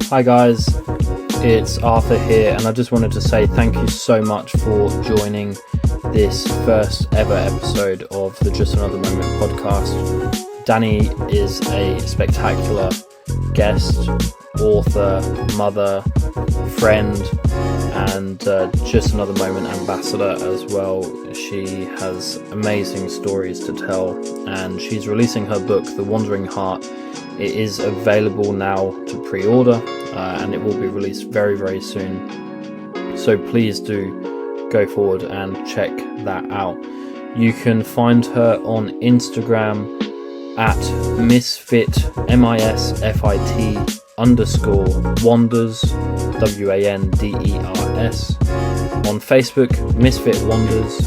Hi guys, it's Arthur here, and I just wanted to say thank you so much for joining this first ever episode of the Just Another Moment podcast. Dani is a spectacular guest, author, mother, friend, and Just Another Moment ambassador as well. She has amazing stories to tell, and she's releasing her book, The Wandering Heart. It is available now to pre-order, and it will be released very, very soon. So please do go forward and check that out. You can find her on Instagram at Misfit, MISFIT _wanders, WANDERS. On Facebook, Misfitwanders,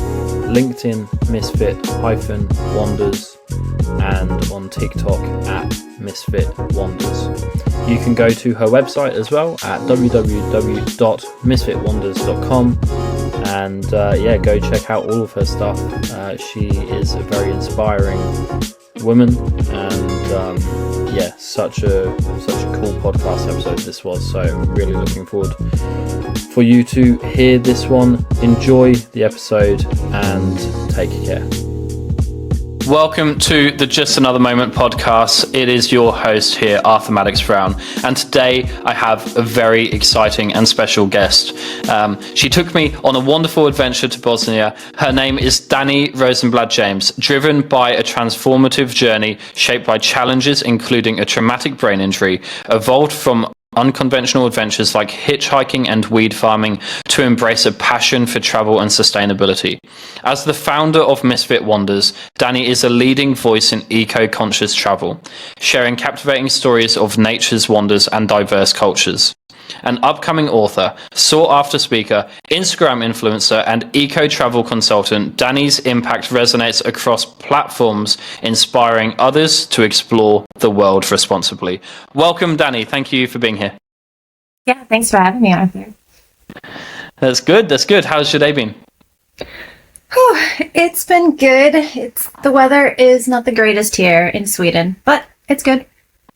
LinkedIn, Misfit-Wanders, and on TikTok at Misfitwanders. You can go to her website as well at www.misfitwanders.com and go check out all of her stuff. She is a very inspiring woman, and such a cool podcast episode this was. So really looking forward for you to hear this one. Enjoy the episode and take care. Welcome to the Just Another Moment podcast. It is your host here, Arthur Maddox Brown, and today I have a very exciting and special guest. She took me on a wonderful adventure to Bosnia. Her name is Dani Rosenblad James, driven by a transformative journey shaped by challenges including a traumatic brain injury, evolved from unconventional adventures like hitchhiking and weed farming to embrace a passion for travel and sustainability. As the founder of Misfitwanders, Dani is a leading voice in eco-conscious travel, sharing captivating stories of nature's wonders and diverse cultures. An upcoming author, sought-after speaker, Instagram influencer, and eco-travel consultant, Dani's impact resonates across platforms, inspiring others to explore the world responsibly. Welcome, Dani. Thank you for being here. Yeah, thanks for having me, Arthur. That's good. How's your day been? It's been good. The weather is not the greatest here in Sweden, but it's good.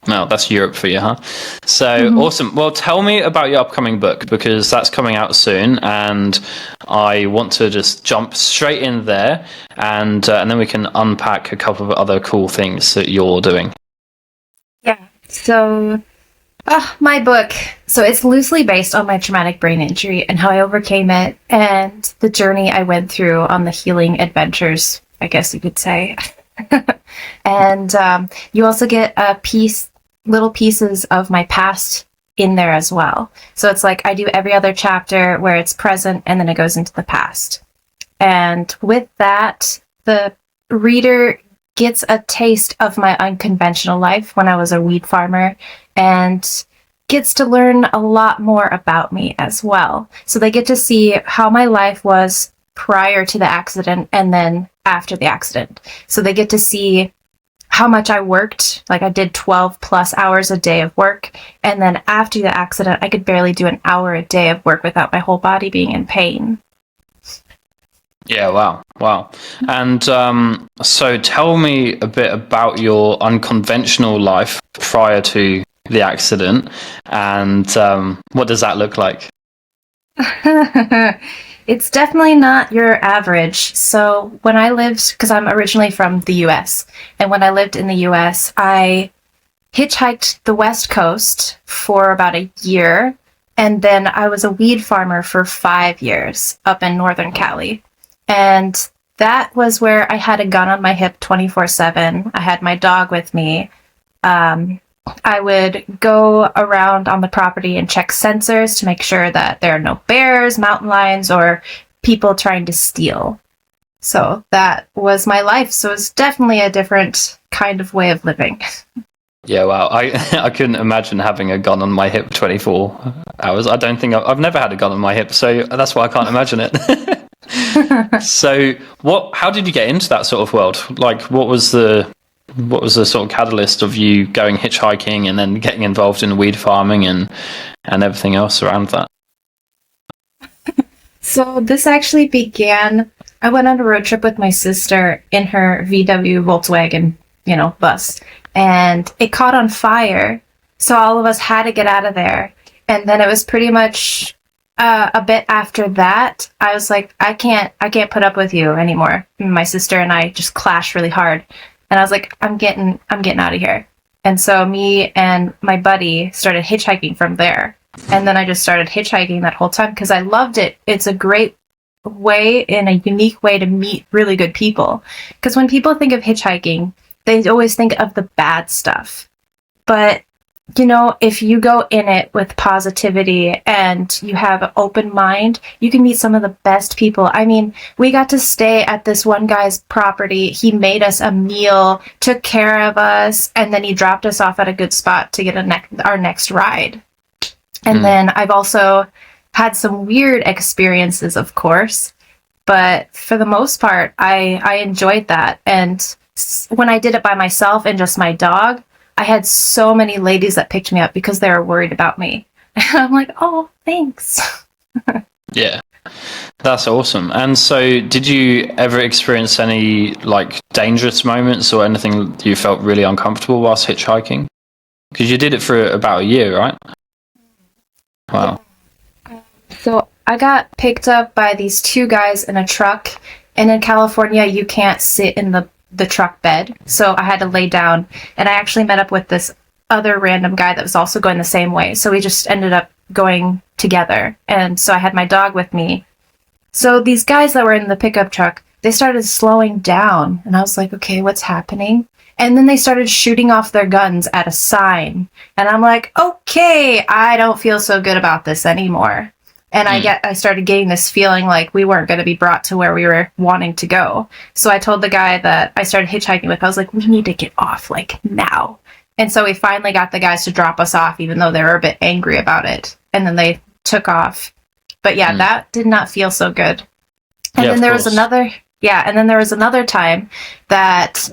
No, that's Europe for you, huh? So Awesome. Well, tell me about your upcoming book, because that's coming out soon, and I want to just jump straight in there, and then we can unpack a couple of other cool things that you're doing. Yeah. So, my book. So it's loosely based on my traumatic brain injury and how I overcame it, and the journey I went through on the healing adventures, I guess you could say. And you also get little pieces of my past in there as well. So it's like I do every other chapter where it's present and then it goes into the past. And with that, the reader gets a taste of my unconventional life when I was a weed farmer and gets to learn a lot more about me as well. So they get to see how my life was prior to the accident and then after the accident. So they get to see how much I worked. Like I did 12 plus hours a day of work. And then after the accident, I could barely do an hour a day of work without my whole body being in pain. Yeah, wow. And so tell me a bit about your unconventional life prior to the accident, and what does that look like? It's definitely not your average. So when I lived, because I'm originally from the US, and when I lived in the US, I hitchhiked the West Coast for about a year, and then I was a weed farmer for 5 years up in Northern Cali. And that was where I had a gun on my hip 24/7. I had my dog with me. I would go around on the property and check sensors to make sure that there are no bears, mountain lions, or people trying to steal. So that was my life. So it's definitely a different kind of way of living. Yeah, wow. I couldn't imagine having a gun on my hip 24 hours. I don't think I've never had a gun on my hip, so that's why I can't imagine it. So how did you get into that sort of world? Like, what was the sort of catalyst of you going hitchhiking and then getting involved in weed farming and everything else around that? So this actually began, I went on a road trip with my sister in her VW Volkswagen, bus, and it caught on fire. So all of us had to get out of there. And then it was pretty much a bit after that, I was like, I can't put up with you anymore. And my sister and I just clashed really hard, and I was like, I'm getting out of here. And so me and my buddy started hitchhiking from there. And then I just started hitchhiking that whole time because I loved it. It's a great way and a unique way to meet really good people. Because when people think of hitchhiking, they always think of the bad stuff. But, you know, if you go in it with positivity and you have an open mind, you can meet some of the best people. I mean, we got to stay at this one guy's property. He made us a meal, took care of us, and then he dropped us off at a good spot to get our next ride. And then I've also had some weird experiences, of course, but for the most part, I enjoyed that. And when I did it by myself and just my dog, I had so many ladies that picked me up because they were worried about me. And I'm like, oh, thanks. Yeah, that's awesome. And so did you ever experience any like dangerous moments or anything that you felt really uncomfortable whilst hitchhiking? Because you did it for about a year, right? Wow. So I got picked up by these two guys in a truck. And in California, you can't sit in the truck bed, so I had to lay down, and I actually met up with this other random guy that was also going the same way, so we just ended up going together. And so I had my dog with me. So these guys that were in the pickup truck, they started slowing down, and I was like, okay, what's happening? And then they started shooting off their guns at a sign, and I'm like, okay, I don't feel so good about this anymore. And I started getting this feeling like we weren't going to be brought to where we were wanting to go. So I told the guy that I started hitchhiking with, I was like, we need to get off, like, now. And so we finally got the guys to drop us off, even though they were a bit angry about it. And then they took off. But yeah, that did not feel so good. And then there was another time that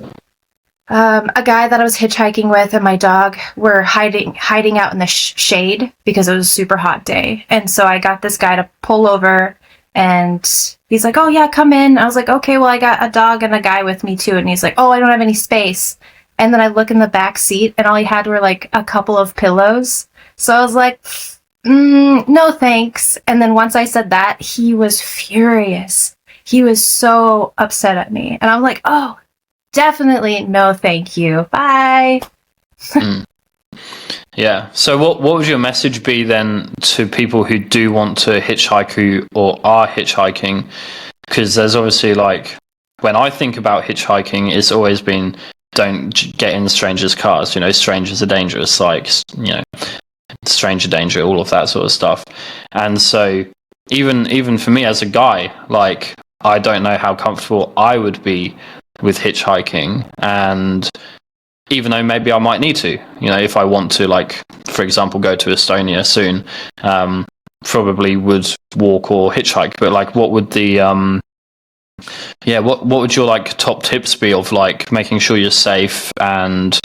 a guy that I was hitchhiking with and my dog were hiding out in the shade because it was a super hot day. And so I got this guy to pull over, and he's like, oh yeah, come in. I was like, okay, well, I got a dog and a guy with me too. And he's like, oh, I don't have any space. And then I look in the back seat, and all he had were like a couple of pillows. So I was like, no thanks. And then once I said that, he was furious. He was so upset at me. And I'm like, oh, definitely no thank you. Bye. Yeah. So what would your message be then to people who do want to hitchhike or are hitchhiking? Because there's obviously, like, when I think about hitchhiking, it's always been don't get in strangers' cars. You know, strangers are dangerous. Like, you know, stranger danger, all of that sort of stuff. And so even for me as a guy, like, I don't know how comfortable I would be with hitchhiking, and even though maybe I might need to, you know, if I want to, like, for example, go to Estonia soon, probably would walk or hitchhike. But like, what would the what would your like top tips be of like making sure you're safe and,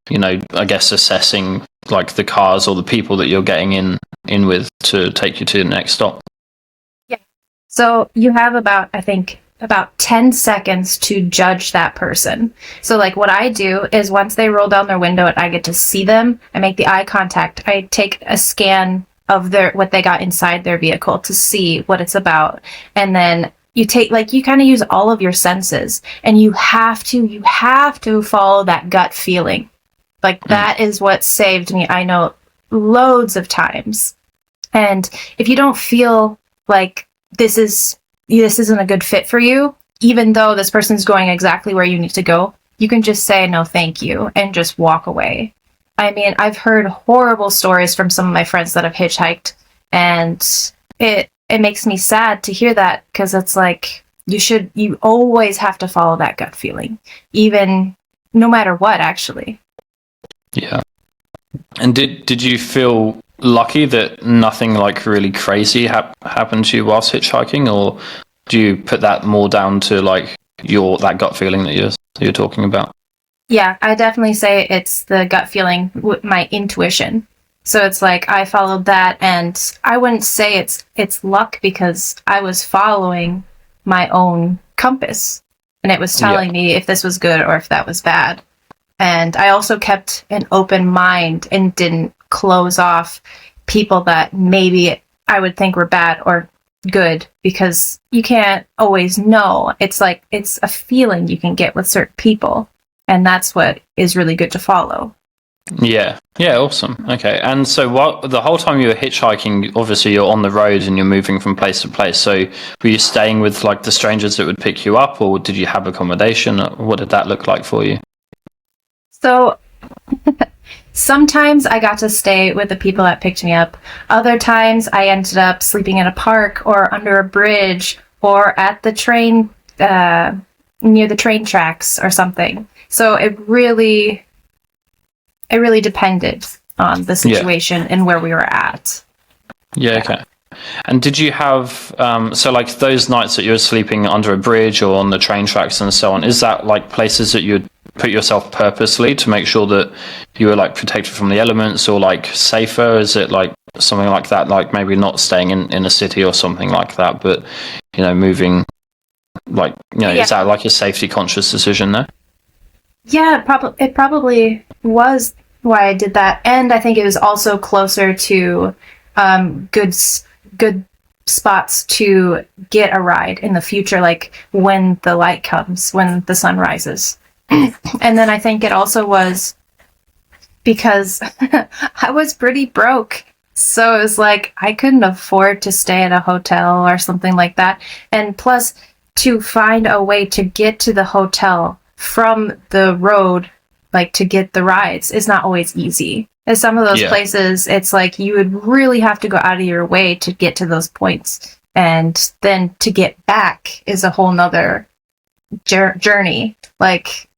you know, I guess assessing like the cars or the people that you're getting in with to take you to the next stop? Yeah. So you have about 10 seconds to judge that person. So like what I do is once they roll down their window and I get to see them, I make the eye contact. I take a scan of what they got inside their vehicle to see what it's about. And then you kind of use all of your senses, and you have to follow that gut feeling. Like that is what saved me, I know, loads of times. And if you don't feel like this isn't a good fit for you, even though this person's going exactly where you need to go, you can just say no thank you and just walk away. I mean, I've heard horrible stories from some of my friends that have hitchhiked, and it makes me sad to hear that, because it's like you always have to follow that gut feeling, even no matter what, actually. Yeah. And did you feel lucky that nothing like really crazy happened to you whilst hitchhiking, or do you put that more down to like that gut feeling that you're talking about? Yeah, I definitely say it's the gut feeling, my intuition. So it's like I followed that, and I wouldn't say it's luck, because I was following my own compass, and it was telling me if this was good or if that was bad. And I also kept an open mind and didn't close off people that maybe I would think were bad or good, because you can't always know. It's like, it's a feeling you can get with certain people, and that's what is really good to follow. Yeah, awesome. Okay, and so what, the whole time you were hitchhiking, obviously you're on the road and you're moving from place to place. So were you staying with like the strangers that would pick you up, or did you have accommodation? What did that look like for you? So sometimes I got to stay with the people that picked me up. Other times I ended up sleeping in a park or under a bridge or at the train, near the train tracks or something. So it really depended on the situation and where we were at. Yeah, okay. And did you have, so like those nights that you were sleeping under a bridge or on the train tracks and so on, is that like places that you'd put yourself purposely to make sure that you were like protected from the elements, or like safer? Is it like something like that, like maybe not staying in a city or something like that, but, you know, moving, like, you know, is that like a safety conscious decision there? Yeah, it probably was why I did that. And I think it was also closer to good spots to get a ride in the future, like when the light comes, when the sun rises. And then I think it also was because I was pretty broke. So it was like I couldn't afford to stay at a hotel or something like that. And plus, to find a way to get to the hotel from the road, like to get the rides, is not always easy. In some of those places, it's like you would really have to go out of your way to get to those points. And then to get back is a whole nother journey. Like,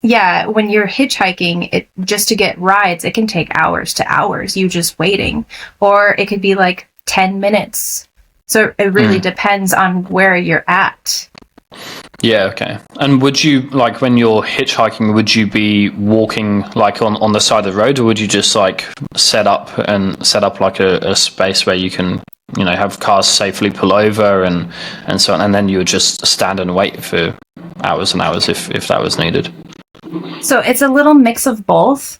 yeah, when you're hitchhiking, just to get rides, it can take hours to hours, you just waiting. Or it could be like 10 minutes. So it really depends on where you're at. Yeah, okay. And would you, like, when you're hitchhiking, would you be walking like on the side of the road, or would you just like set up like a space where you can, you know, have cars safely pull over and so on, and then you would just stand and wait for hours and hours if that was needed? So it's a little mix of both.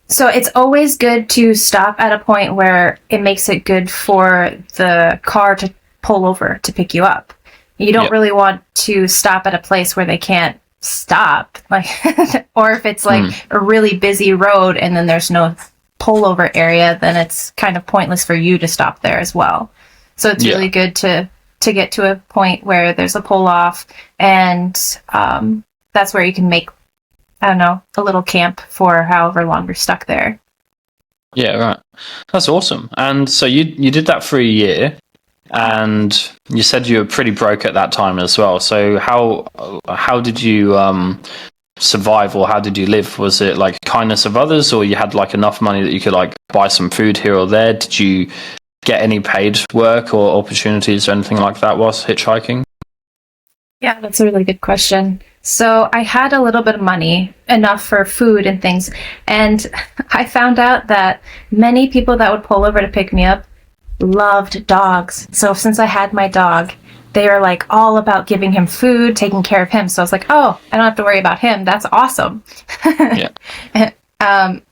So it's always good to stop at a point where it makes it good for the car to pull over to pick you up. You don't really want to stop at a place where they can't stop, like, or if it's like a really busy road and then there's no pullover area, then it's kind of pointless for you to stop there as well. So it's really good to get to a point where there's a pull off, and that's where you can make, I don't know, a little camp for however long you're stuck there. Yeah, right. That's awesome. And so you did that for a year. And you said you were pretty broke at that time as well. So how did you survive, or how did you live? Was it like kindness of others, or you had like enough money that you could like buy some food here or there? Did you get any paid work or opportunities or anything like that whilst hitchhiking? Yeah, that's a really good question. So I had a little bit of money, enough for food and things. And I found out that many people that would pull over to pick me up loved dogs. So since I had my dog, they were like all about giving him food, taking care of him. So I was like, oh, I don't have to worry about him. That's awesome. Yeah. And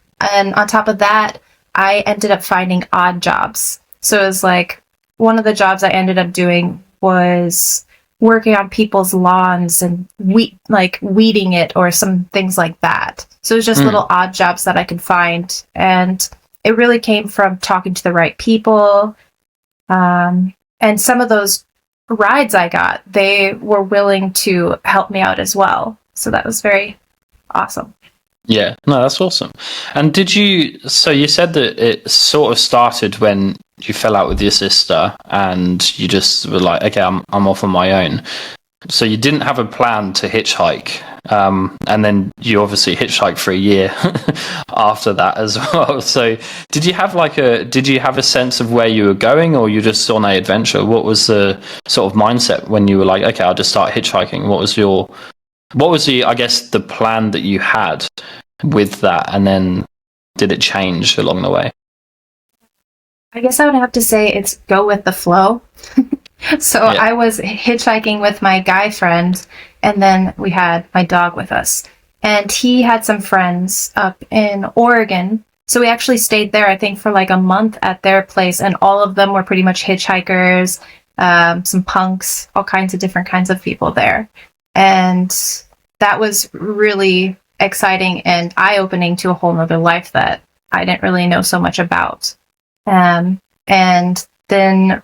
on top of that, I ended up finding odd jobs. So it was like, one of the jobs I ended up doing was working on people's lawns and weeding it or some things like that. So it was just little odd jobs that I could find. And it really came from talking to the right people. And some of those rides I got, they were willing to help me out as well. So that was very awesome. Yeah, no, that's awesome. And so you said that it sort of started when you fell out with your sister and you just were like, okay, I'm off on my own. So you didn't have a plan to hitchhike. And then you obviously hitchhiked for a year after that as well. So did you have a sense of where you were going, or you just on an adventure? What was the sort of mindset when you were like, okay, I'll just start hitchhiking? What was the, I guess, the plan that you had with that? And then did it change along the way? I guess I would have to say it's go with the flow. So yeah. I was hitchhiking with my guy friend, and then we had my dog with us. And he had some friends up in Oregon, So we actually stayed there, I think, for like a month at their place, and all of them were pretty much hitchhikers, some punks, all kinds of different kinds of people there. And that was really exciting and eye-opening to a whole nother life that I didn't really know so much about. And then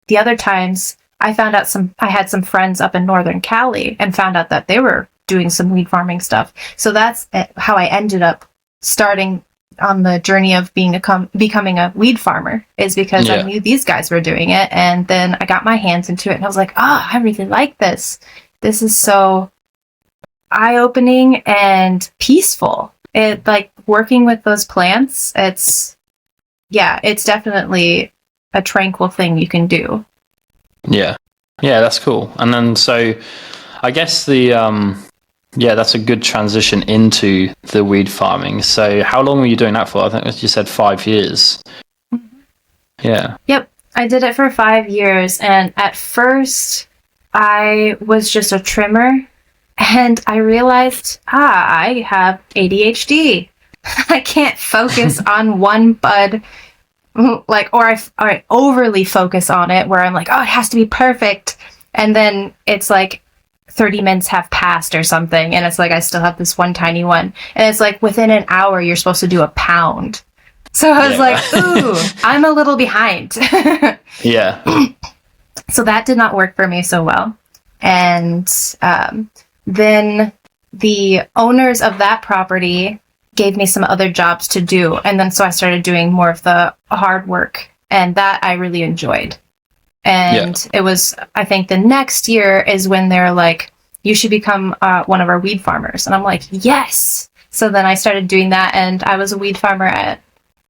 the other times, I had some friends up in Northern Cali and found out that they were doing some weed farming stuff. So that's how I ended up starting on the journey of becoming a weed farmer, is because I knew these guys were doing it. And then I got my hands into it and I was like, I really like this. This is so eye-opening and peaceful. It, like, working with those plants, it's definitely a tranquil thing you can do. Yeah, that's cool. And then, so I guess that's a good transition into the weed farming. So how long were you doing that for? I think you said 5 years. Mm-hmm. Yeah. Yep, I did it for 5 years, and at first I was just a trimmer, and I realized, I have ADHD. I can't focus on one bud, like, or I overly focus on it, where I'm like, it has to be perfect, and then it's like 30 minutes have passed or something, and it's like I still have this one tiny one, and it's like within an hour you're supposed to do a pound. So I was like, ooh, I'm a little behind. Yeah. So that did not work for me so well. And then the owners of that property gave me some other jobs to do. And then so I started doing more of the hard work, and that I really enjoyed. And it was, I think the next year is when they're like, you should become one of our weed farmers. And I'm like, yes. So then I started doing that, and I was a weed farmer at,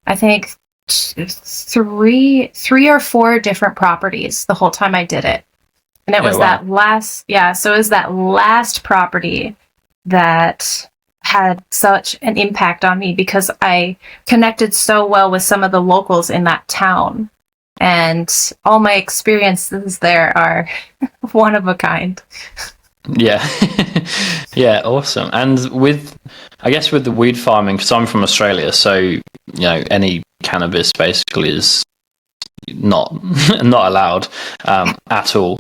I think, three or four different properties the whole time I did it. And it was that last, so it was that last property that had such an impact on me, because I connected so well with some of the locals in that town. And all my experiences there are one of a kind. Yeah. Yeah, awesome. And I guess with the weed farming, because I'm from Australia, so, any cannabis basically is not allowed at all.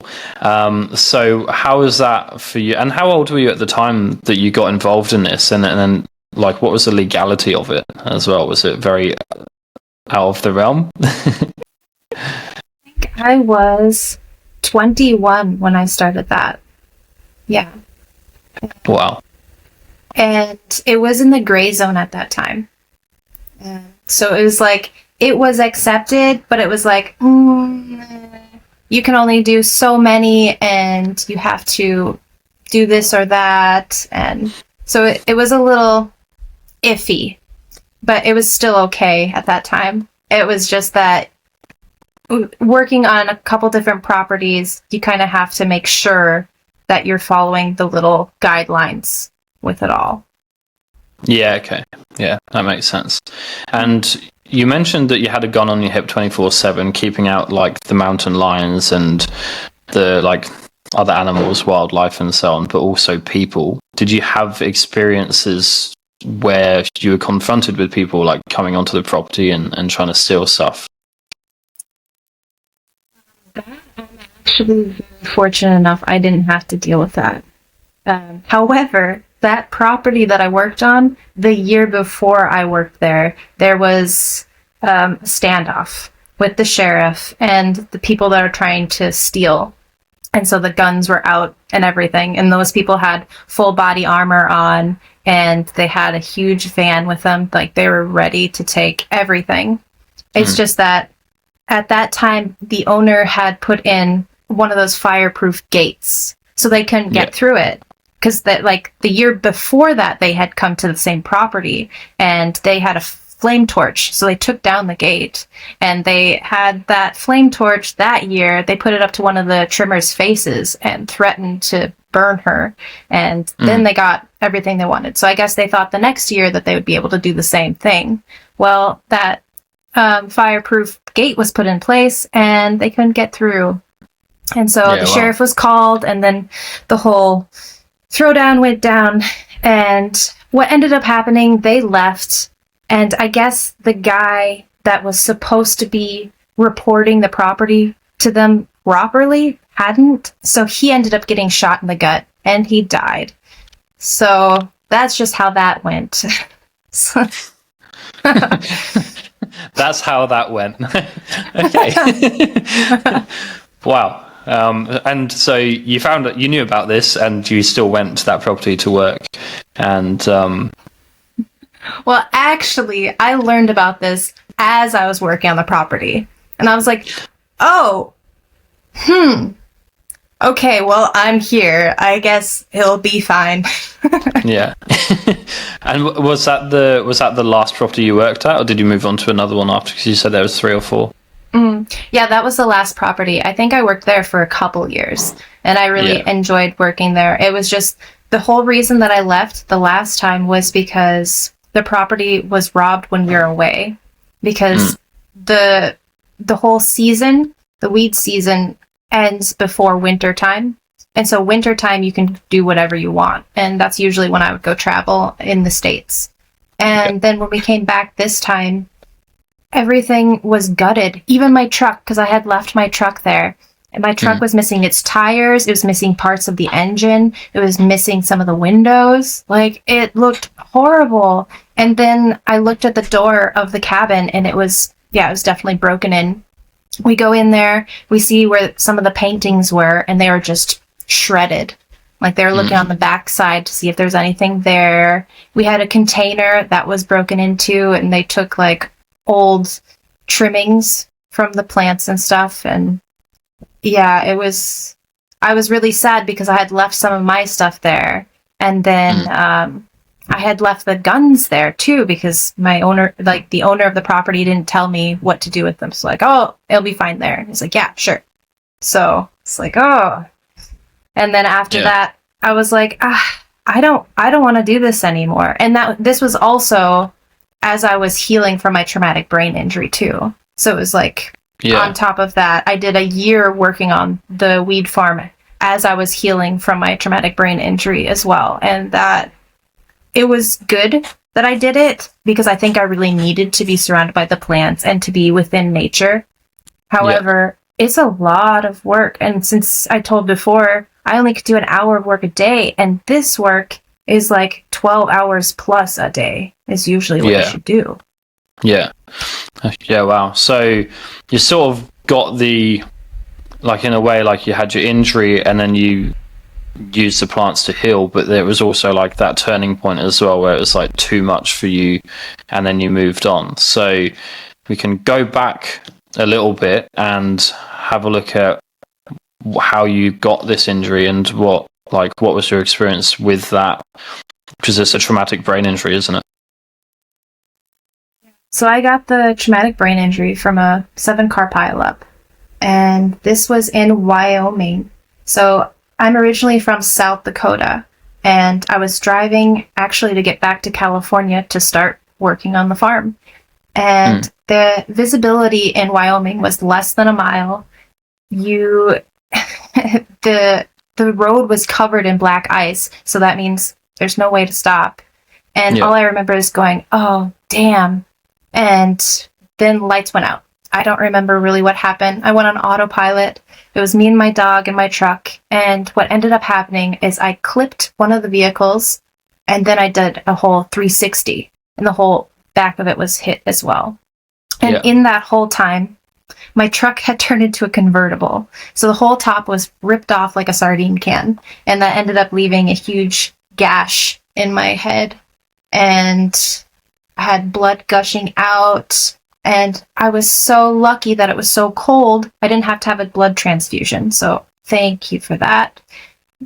So how was that for you? And how old were you at the time that you got involved in this? And then, like, what was the legality of it as well? Was it very out of the realm? I think I was 21 when I started that. Yeah. Wow. And it was in the gray zone at that time. So it was like, it was accepted, but it was like, you can only do so many, and you have to do this or that. And so it was a little iffy, but it was still okay at that time. It was just that working on a couple different properties, you kind of have to make sure that you're following the little guidelines with it all. Yeah, okay. Yeah, that makes sense. And you mentioned that you had a gun on your hip 24/7, keeping out, like, the mountain lions and the, like, other animals, wildlife and so on, but also people. Did you have experiences where you were confronted with people, like, coming onto the property and trying to steal stuff? I'm actually very fortunate enough I didn't have to deal with that. However, that property that I worked on, the year before I worked there was a standoff with the sheriff and the people that are trying to steal. And so the guns were out and everything. And those people had full body armor on, and they had a huge van with them. Like, they were ready to take everything. It's just that at that time, the owner had put in one of those fireproof gates, so they couldn't get through it. Because the year before that, they had come to the same property, and they had a flame torch, so they took down the gate. And they had that flame torch that year. They put it up to one of the trimmers' faces and threatened to burn her. And then they got everything they wanted. So I guess they thought the next year that they would be able to do the same thing. Well, that fireproof gate was put in place, and they couldn't get through. And so the sheriff was called, and then the whole throwdown went down. And what ended up happening, they left, And I guess the guy that was supposed to be reporting the property to them properly hadn't. So he ended up getting shot in the gut and he died. So that's just how that went. That's how that went. Okay. Wow. And so you found that you knew about this and you still went to that property to work. And well, actually, I learned about this as I was working on the property. And I was like, oh, okay, well, I'm here. I guess he'll be fine. yeah. And was that the last property you worked at, or did you move on to another one after? Because you said there was 3 or 4. Yeah, that was the last property. I think I worked there for a couple years, and I really enjoyed working there. It was just the whole reason that I left the last time was because the property was robbed when we were away. Because the whole season, the weed season, ends before winter time. And so winter time you can do whatever you want. And that's usually when I would go travel in the States. And then when we came back this time, everything was gutted. Even my truck, because I had left my truck there. And my truck was missing its tires. It was missing parts of the engine. It was missing some of the windows. Like, it looked horrible. And then I looked at the door of the cabin and it was definitely broken in. We go in there, we see where some of the paintings were, and they were just shredded. Like, they were looking on the back side to see if there's anything there. We had a container that was broken into, and they took, like, old trimmings from the plants and stuff. And, yeah, I was really sad because I had left some of my stuff there. And then I had left the guns there, too, because the owner of the property didn't tell me what to do with them. So, like, oh, it'll be fine there. And he's like, yeah, sure. So it's like, oh. And then after that, I was like, I don't want to do this anymore. And this was also as I was healing from my traumatic brain injury, too. So it was like, on top of that, I did a year working on the weed farm as I was healing from my traumatic brain injury as well. And that it was good that I did it because I think I really needed to be surrounded by the plants and to be within nature. However, it's a lot of work. And since I told before, I only could do an hour of work a day. And this work is like 12 hours plus a day is usually what you should do. Yeah. Yeah, wow. So you sort of got like in a way, like you had your injury and then you used the plants to heal, but there was also like that turning point as well where it was like too much for you and then you moved on. So we can go back a little bit and have a look at how you got this injury and what was your experience with that, because it's a traumatic brain injury, isn't it? So I got the traumatic brain injury from a 7-car pileup, and this was in Wyoming. So I'm originally from South Dakota, and I was driving actually to get back to California to start working on the farm. And the visibility in Wyoming was less than a mile. The road was covered in black ice, so that means there's no way to stop. And all I remember is going, oh, damn. And then lights went out. I don't remember really what happened. I went on autopilot. It was me and my dog in my truck. And what ended up happening is I clipped one of the vehicles, and then I did a whole 360, and the whole back of it was hit as well. And in that whole time, my truck had turned into a convertible. So the whole top was ripped off like a sardine can. And that ended up leaving a huge gash in my head. And I had blood gushing out. And I was so lucky that it was so cold, I didn't have to have a blood transfusion. So thank you for that.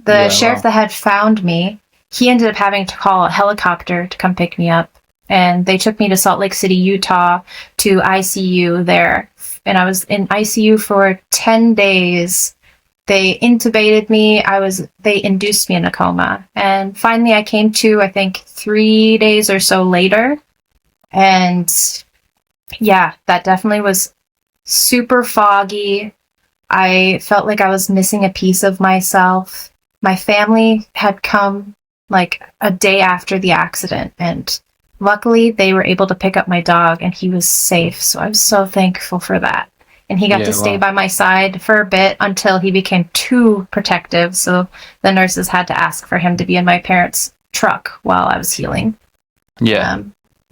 The sheriff that had found me, he ended up having to call a helicopter to come pick me up. And they took me to Salt Lake City, Utah, to ICU there. And I was in ICU for 10 days. They intubated me. They induced me in a coma. And finally I came to, I think, 3 days or so later. And yeah, that definitely was super foggy. I felt like I was missing a piece of myself. My family had come like a day after the accident, and luckily they were able to pick up my dog and he was safe. So I'm so thankful for that. And he got to stay by my side for a bit until he became too protective. So the nurses had to ask for him to be in my parents' truck while I was healing. Yeah.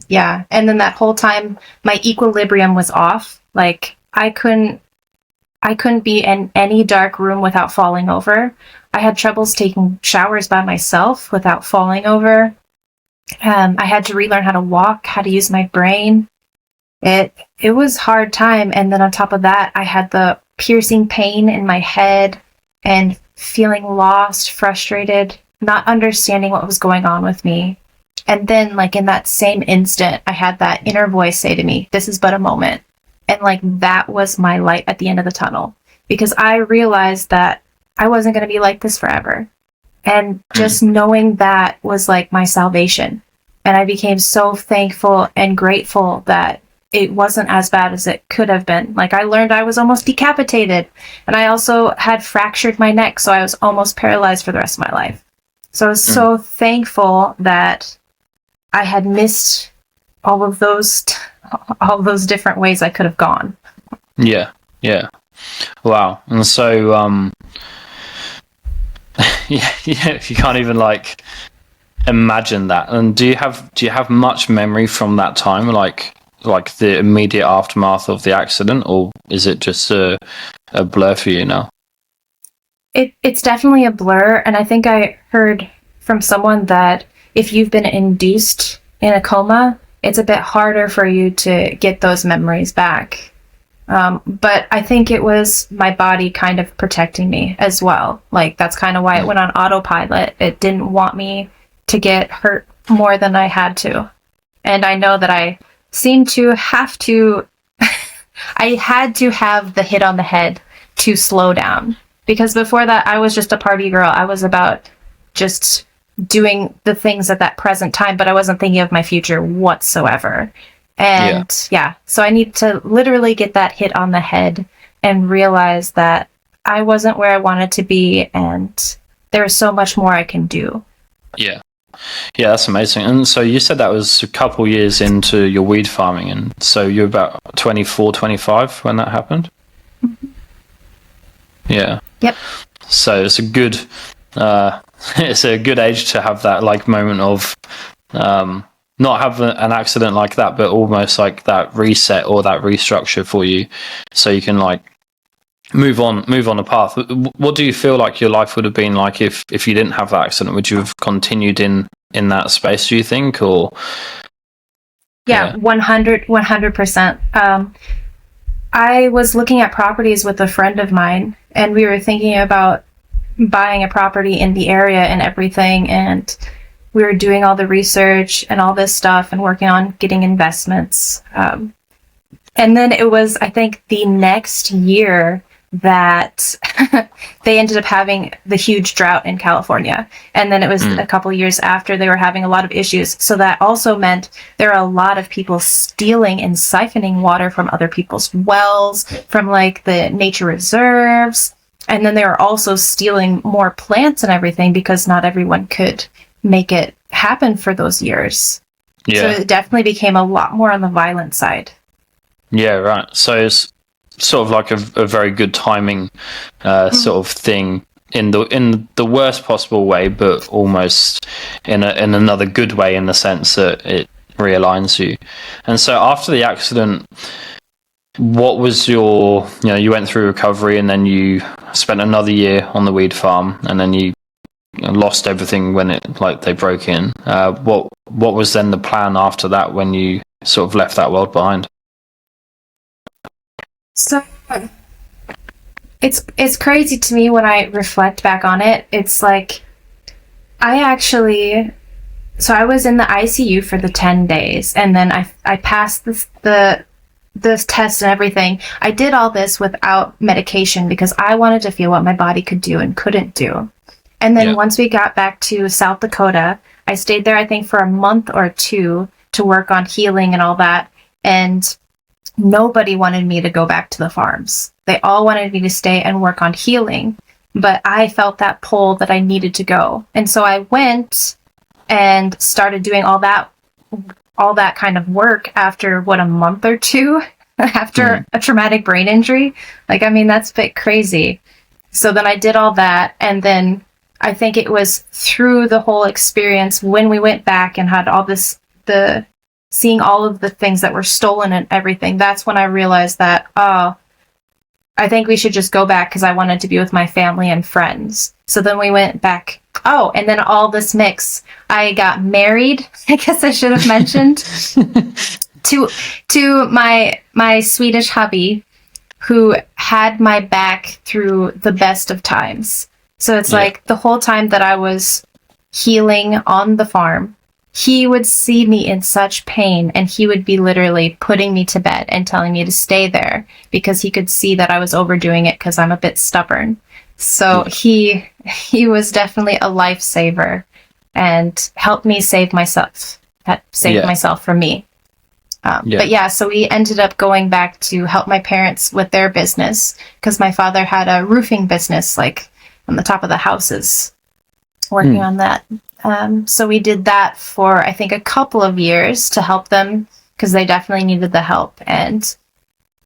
Yeah. And then that whole time, my equilibrium was off. Like, I couldn't be in any dark room without falling over. I had troubles taking showers by myself without falling over. I had to relearn how to walk, how to use my brain. It was hard time, and then on top of that, I had the piercing pain in my head and feeling lost, frustrated, not understanding what was going on with me. And then, like, in that same instant, I had that inner voice say to me, "This is but a moment." And, like, that was my light at the end of the tunnel, because I realized that I wasn't going to be like this forever. And just knowing that was like my salvation. And I became so thankful and grateful that it wasn't as bad as it could have been. Like, I learned I was almost decapitated, and I also had fractured my neck, so I was almost paralyzed for the rest of my life. So I was so thankful that I had missed all of those different ways I could have gone. Yeah. Wow. And so yeah, you can't even like imagine that. And do you have much memory from that time, like the immediate aftermath of the accident, or is it just a blur for you now? It's definitely a blur, and I think I heard from someone that if you've been induced in a coma, it's a bit harder for you to get those memories back. But I think it was my body kind of protecting me as well. Like, that's kind of why it went on autopilot. It didn't want me to get hurt more than I had to. And I know that I seem to have to, I had to have the hit on the head to slow down. Because before that, I was just a party girl. I was about just doing the things at that present time, but I wasn't thinking of my future whatsoever. And so I need to literally get that hit on the head and realize that I wasn't where I wanted to be, and there is so much more I can do. Yeah, that's amazing. And so you said that was a couple years into your weed farming, and so you're about 24, 25 when that happened? Mm-hmm. Yeah. Yep. So it's a good it's a good age to have that like moment of not have an accident like that, but almost like that reset or that restructure for you, so you can like move on a path. What do you feel like your life would have been like if you didn't have that accident? Would you have continued in that space, do you think? Or 100%. I was looking at properties with a friend of mine, and we were thinking about buying a property in the area and everything, and we were doing all the research and all this stuff and working on getting investments. And then it was, I think, the next year that they ended up having the huge drought in California. And then it was a couple years after they were having a lot of issues. So that also meant there are a lot of people stealing and siphoning water from other people's wells, from like the nature reserves. And then they were also stealing more plants and everything because not everyone could make it happen for those years. So it definitely became a lot more on the violent side. Yeah, right. So it's sort of like a very good timing sort of thing in the worst possible way, but almost in another good way, in the sense that it realigns you. And so after the accident, what was your, you went through recovery, and then you spent another year on the weed farm, and then you lost everything when they broke in. What was then the plan after that, when you sort of left that world behind? So it's crazy to me when I reflect back on it. It's like I was in the ICU for the 10 days, and then I passed the test and everything. I did all this without medication because I wanted to feel what my body could do and couldn't do. And then once we got back to South Dakota, I stayed there, I think, for a month or two to work on healing and all that. And nobody wanted me to go back to the farms. They all wanted me to stay and work on healing. But I felt that pull that I needed to go. And so I went and started doing all all that kind of work after a month or two after a traumatic brain injury. Like, I mean, that's a bit crazy. So then I did all that, and then I think it was through the whole experience when we went back and had all this, seeing all of the things that were stolen and everything, that's when I realized that, oh, I think we should just go back, because I wanted to be with my family and friends. So then we went back. Oh, and then all this mix. I got married, I guess I should have mentioned, to my Swedish hubby, who had my back through the best of times. So it's like the whole time that I was healing on the farm, he would see me in such pain, and he would be literally putting me to bed and telling me to stay there, because he could see that I was overdoing it because I'm a bit stubborn. So he was definitely a lifesaver and helped me save myself, myself from me. But yeah, so we ended up going back to help my parents with their business, because my father had a roofing business, like on the top of the houses, working on that. So we did that for, I think, a couple of years to help them, because they definitely needed the help. And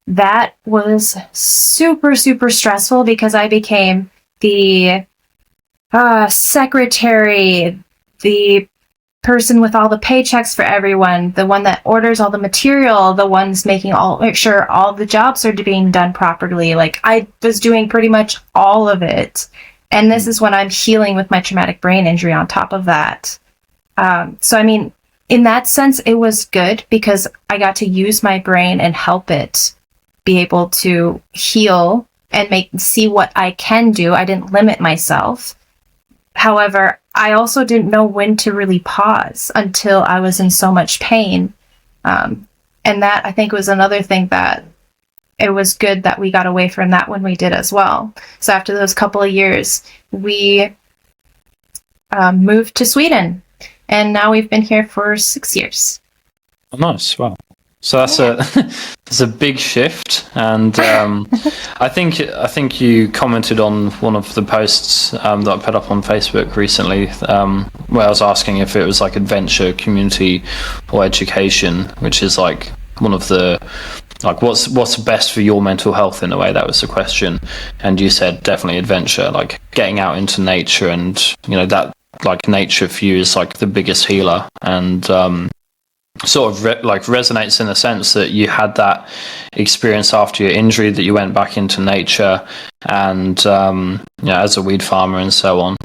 that was super, super stressful, because I became the secretary, the person with all the paychecks for everyone, the one that orders all the material, the ones make sure all the jobs are being done properly. Like, I was doing pretty much all of it. And this is when I'm healing with my traumatic brain injury on top of that. So, I mean, in that sense, it was good, because I got to use my brain and help it be able to heal and see what I can do. I didn't limit myself. However, I also didn't know when to really pause until I was in so much pain. And that, I think, was another thing that it was good that we got away from that when we did as well. So after those couple of years, we moved to Sweden, and now we've been here for 6 years. Oh, nice. Wow. So that's it's a big shift, and I think you commented on one of the posts that I put up on Facebook recently, where I was asking if it was like adventure, community, or education, which is like one of the, like, what's best for your mental health in a way. That was the question, and you said definitely adventure, like getting out into nature, and that, like, nature for you is like the biggest healer, and sort of resonates in the sense that you had that experience after your injury, that you went back into nature, and as a weed farmer and so on,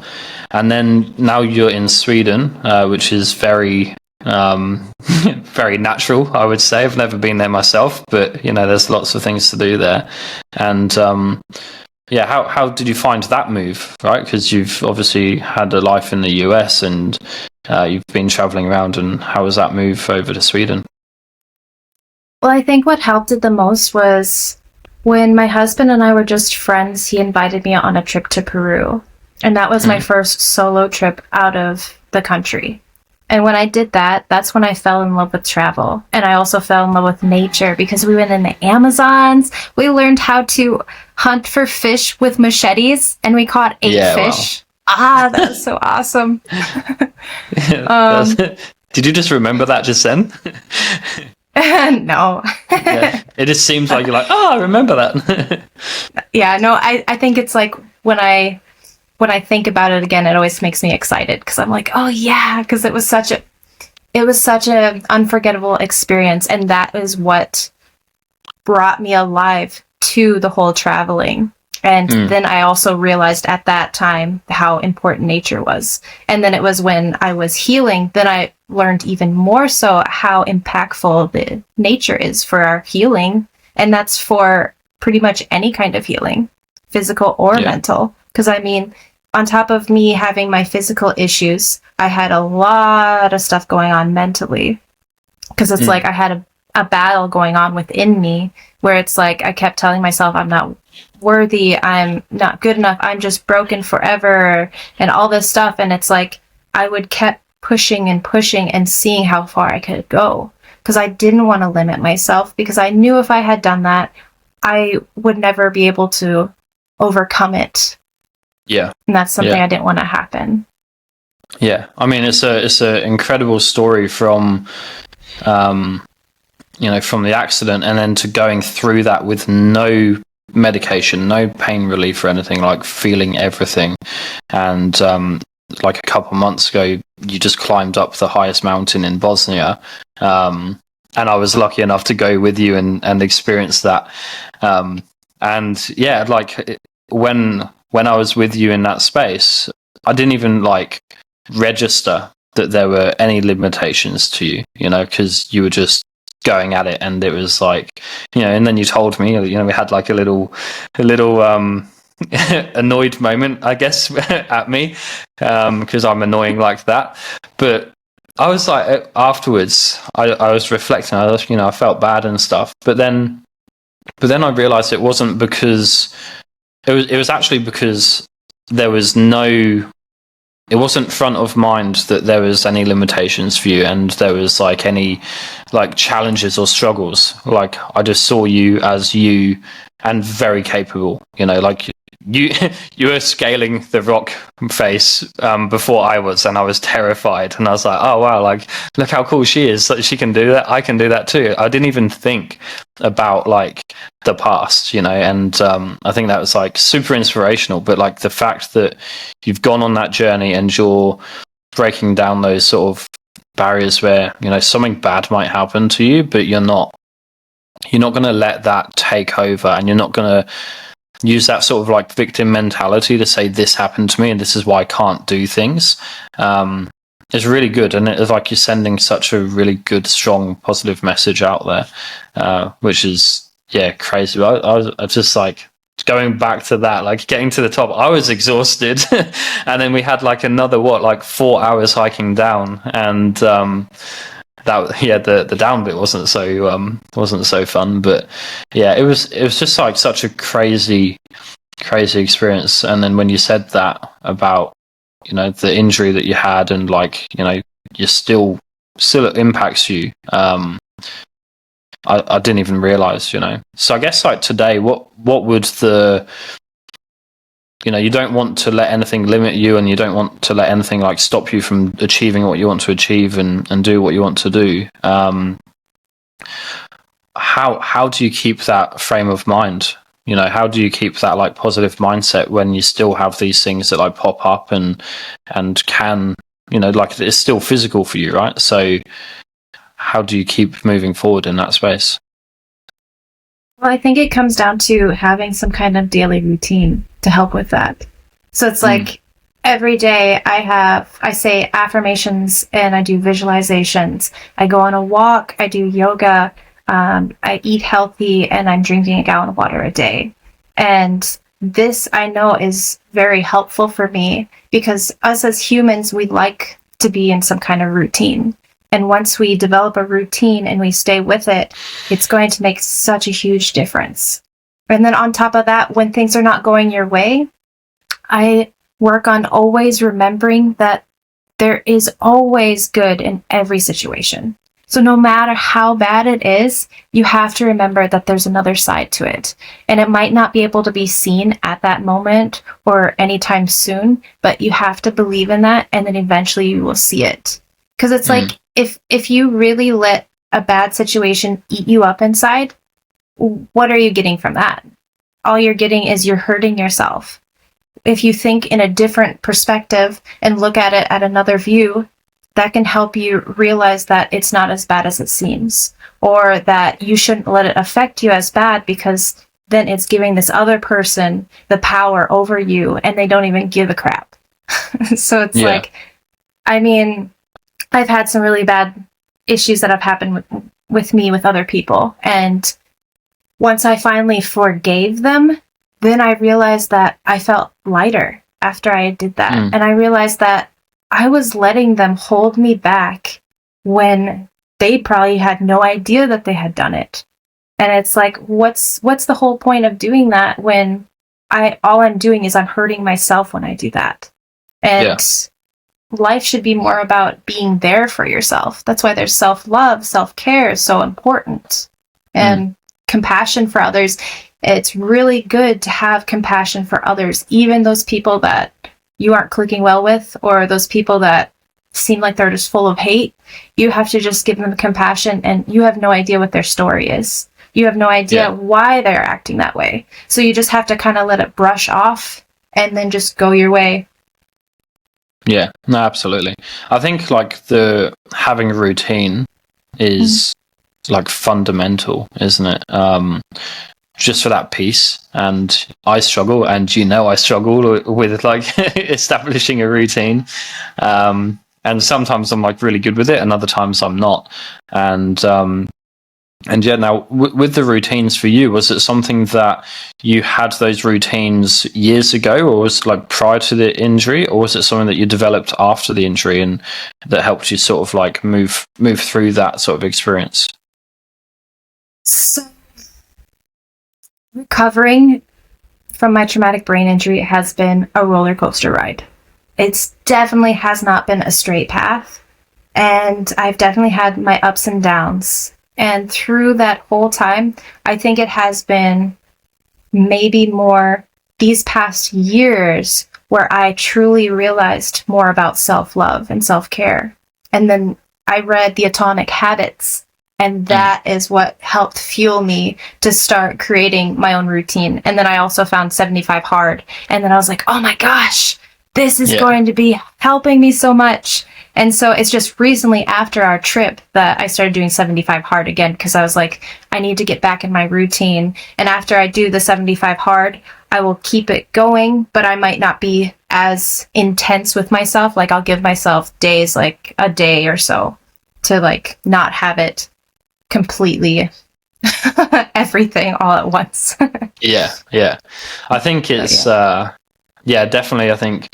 and then now you're in Sweden, which is very very natural, I would say. I've never been there myself, but there's lots of things to do there. And how did you find that move, right? Because you've obviously had a life in the US, and you've been traveling around, and how was that move over to Sweden? Well, I think what helped it the most was when my husband and I were just friends, he invited me on a trip to Peru. And that was my first solo trip out of the country. And when I did that, that's when I fell in love with travel. And I also fell in love with nature, because we went in the Amazons. We learned how to hunt for fish with machetes, and we caught 8 fish. Wow. That was so awesome. Did you just remember that just then? No. It just seems like you're like, I remember that. I think it's like when I think about it again, it always makes me excited, because I'm like, oh yeah, because it was such a unforgettable experience, and that is what brought me alive to the whole traveling. And then I also realized at that time how important nature was. And then it was when I was healing, then I learned even more so how impactful the nature is for our healing. And that's for pretty much any kind of healing, physical or mental. Because I mean, on top of me having my physical issues, I had a lot of stuff going on mentally. Because it's like I had a battle going on within me, where it's like I kept telling myself I'm not worthy, I'm not good enough, I'm just broken forever, and all this stuff. And it's like I would kept pushing and seeing how far I could go, because I didn't want to limit myself, because I knew if I had done that, I would never be able to overcome it. And that's something I didn't want to happen. I mean, it's a incredible story from from the accident, and then to going through that with no medication, no pain relief or anything, like feeling everything. And like a couple months ago, you just climbed up the highest mountain in Bosnia. And I was lucky enough to go with you and experience that. And yeah, like when I was with you in that space, I didn't even like register that there were any limitations to you, because you were just going at it, and it was like, and then you told me, we had like a little annoyed moment, I guess, at me, because I'm annoying like that. But I was like, afterwards, I was reflecting, I felt bad and stuff, but then I realized it wasn't because it was actually because there was it wasn't front of mind that there was any limitations for you, and there was like any like challenges or struggles. Like I just saw you as you, and very capable, like you were scaling the rock face before I was, and I was terrified, and I was like, oh wow, like look how cool she is, like, she can do that, I can do that too. I didn't even think about like the past, and I think that was like super inspirational. But like the fact that you've gone on that journey and you're breaking down those sort of barriers where something bad might happen to you, but you're not going to let that take over, and you're not going to use that sort of like victim mentality to say this happened to me and this is why I can't do things. It's really good, and it's like you're sending such a really good, strong, positive message out there, which is crazy. I was just like going back to that, like getting to the top. I was exhausted, and then we had like another 4 hours hiking down, and the down bit wasn't so fun, but yeah, it was just like such a crazy experience. And then when you said that about the injury that you had, and like you still it impacts you, I didn't even realize, so I guess like today, what would you don't want to let anything limit you, and you don't want to let anything like stop you from achieving what you want to achieve and do what you want to do. How do you keep that frame of mind? How do you keep that like positive mindset when you still have these things that like pop up and can, like it's still physical for you, right? So how do you keep moving forward in that space? Well, I think it comes down to having some kind of daily routine to help with that. So it's like every day I say affirmations and I do visualizations. I go on a walk, I do yoga, I eat healthy, and I'm drinking a gallon of water a day. And this I know is very helpful for me, because us as humans, we like to be in some kind of routine. And once we develop a routine and we stay with it, it's going to make such a huge difference. And then on top of that, when things are not going your way, I work on always remembering that there is always good in every situation. So no matter how bad it is, you have to remember that there's another side to it. And it might not be able to be seen at that moment or anytime soon, but you have to believe in that, and then eventually you will see it. Because it's like, if you really let a bad situation eat you up inside, what are you getting from that? All you're getting is you're hurting yourself. If you think in a different perspective and look at it at another view, that can help you realize that it's not as bad as it seems, or that you shouldn't let it affect you as bad, because then it's giving this other person the power over you and they don't even give a crap. So it's like, I mean, I've had some really bad issues that have happened with me with other people. And once I finally forgave them, then I realized that I felt lighter after I did that. And I realized that I was letting them hold me back when they probably had no idea that they had done it. And it's like, what's the whole point of doing that when all I'm doing is I'm hurting myself when I do that? And life should be more about being there for yourself. That's why there's self-love, self-care is so important. And compassion for others. It's really good to have compassion for others, even those people that you aren't clicking well with, or those people that seem like they're just full of hate, you have to just give them compassion, and you have no idea what their story is. You have no idea why they're acting that way. So you just have to kind of let it brush off and then just go your way. Yeah, no, absolutely. I think like the having a routine is like fundamental, isn't it? Just for that peace. And I struggle, and I struggle with like establishing a routine. And sometimes I'm like really good with it, and other times I'm not. And yeah, now with the routines for you, was it something that you had those routines years ago, or was it like prior to the injury, or was it something that you developed after the injury and that helped you sort of like move through that sort of experience? So, recovering from my traumatic brain injury has been a roller coaster ride. It's definitely has not been a straight path, and I've definitely had my ups and downs. And through that whole time, I think it has been maybe more these past years where I truly realized more about self-love and self-care. And then I read The Atomic Habits, and that is what helped fuel me to start creating my own routine. And then I also found 75 Hard, and then I was like, oh my gosh, this is going to be helping me so much. And so it's just recently after our trip that I started doing 75 Hard again, because I was like, I need to get back in my routine. And after I do the 75 Hard, I will keep it going, but I might not be as intense with myself. Like I'll give myself days, like a day or so, to like not have it completely everything all at once. Yeah. I think it's, definitely. I think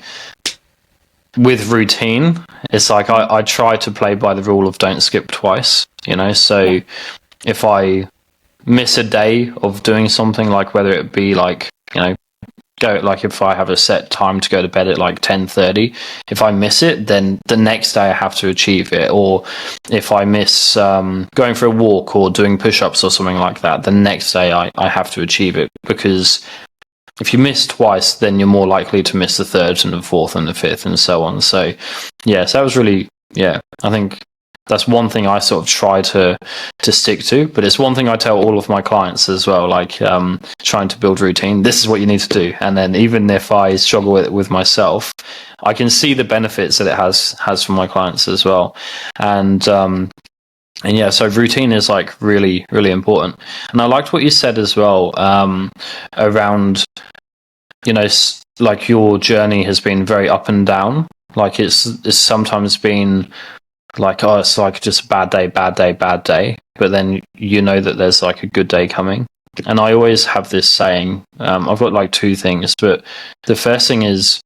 with routine, it's like I try to play by the rule of don't skip twice, so if I miss a day of doing something, like whether it be like, go like if I have a set time to go to bed at like 10:30, if I miss it, then the next day I have to achieve it. Or if I miss going for a walk or doing push-ups or something like that, the next day I have to achieve it, because if you miss twice, then you're more likely to miss the third and the fourth and the fifth and so on. So so that was really, I think that's one thing I sort of try to stick to, but it's one thing I tell all of my clients as well, like trying to build routine. This is what you need to do. And then even if I struggle with it with myself, I can see the benefits that it has for my clients as well. And so routine is like really, really important. And I liked what you said as well around, like your journey has been very up and down. Like it's sometimes been like, oh, it's like just bad day. But then that there's like a good day coming. And I always have this saying, I've got like two things, but the first thing is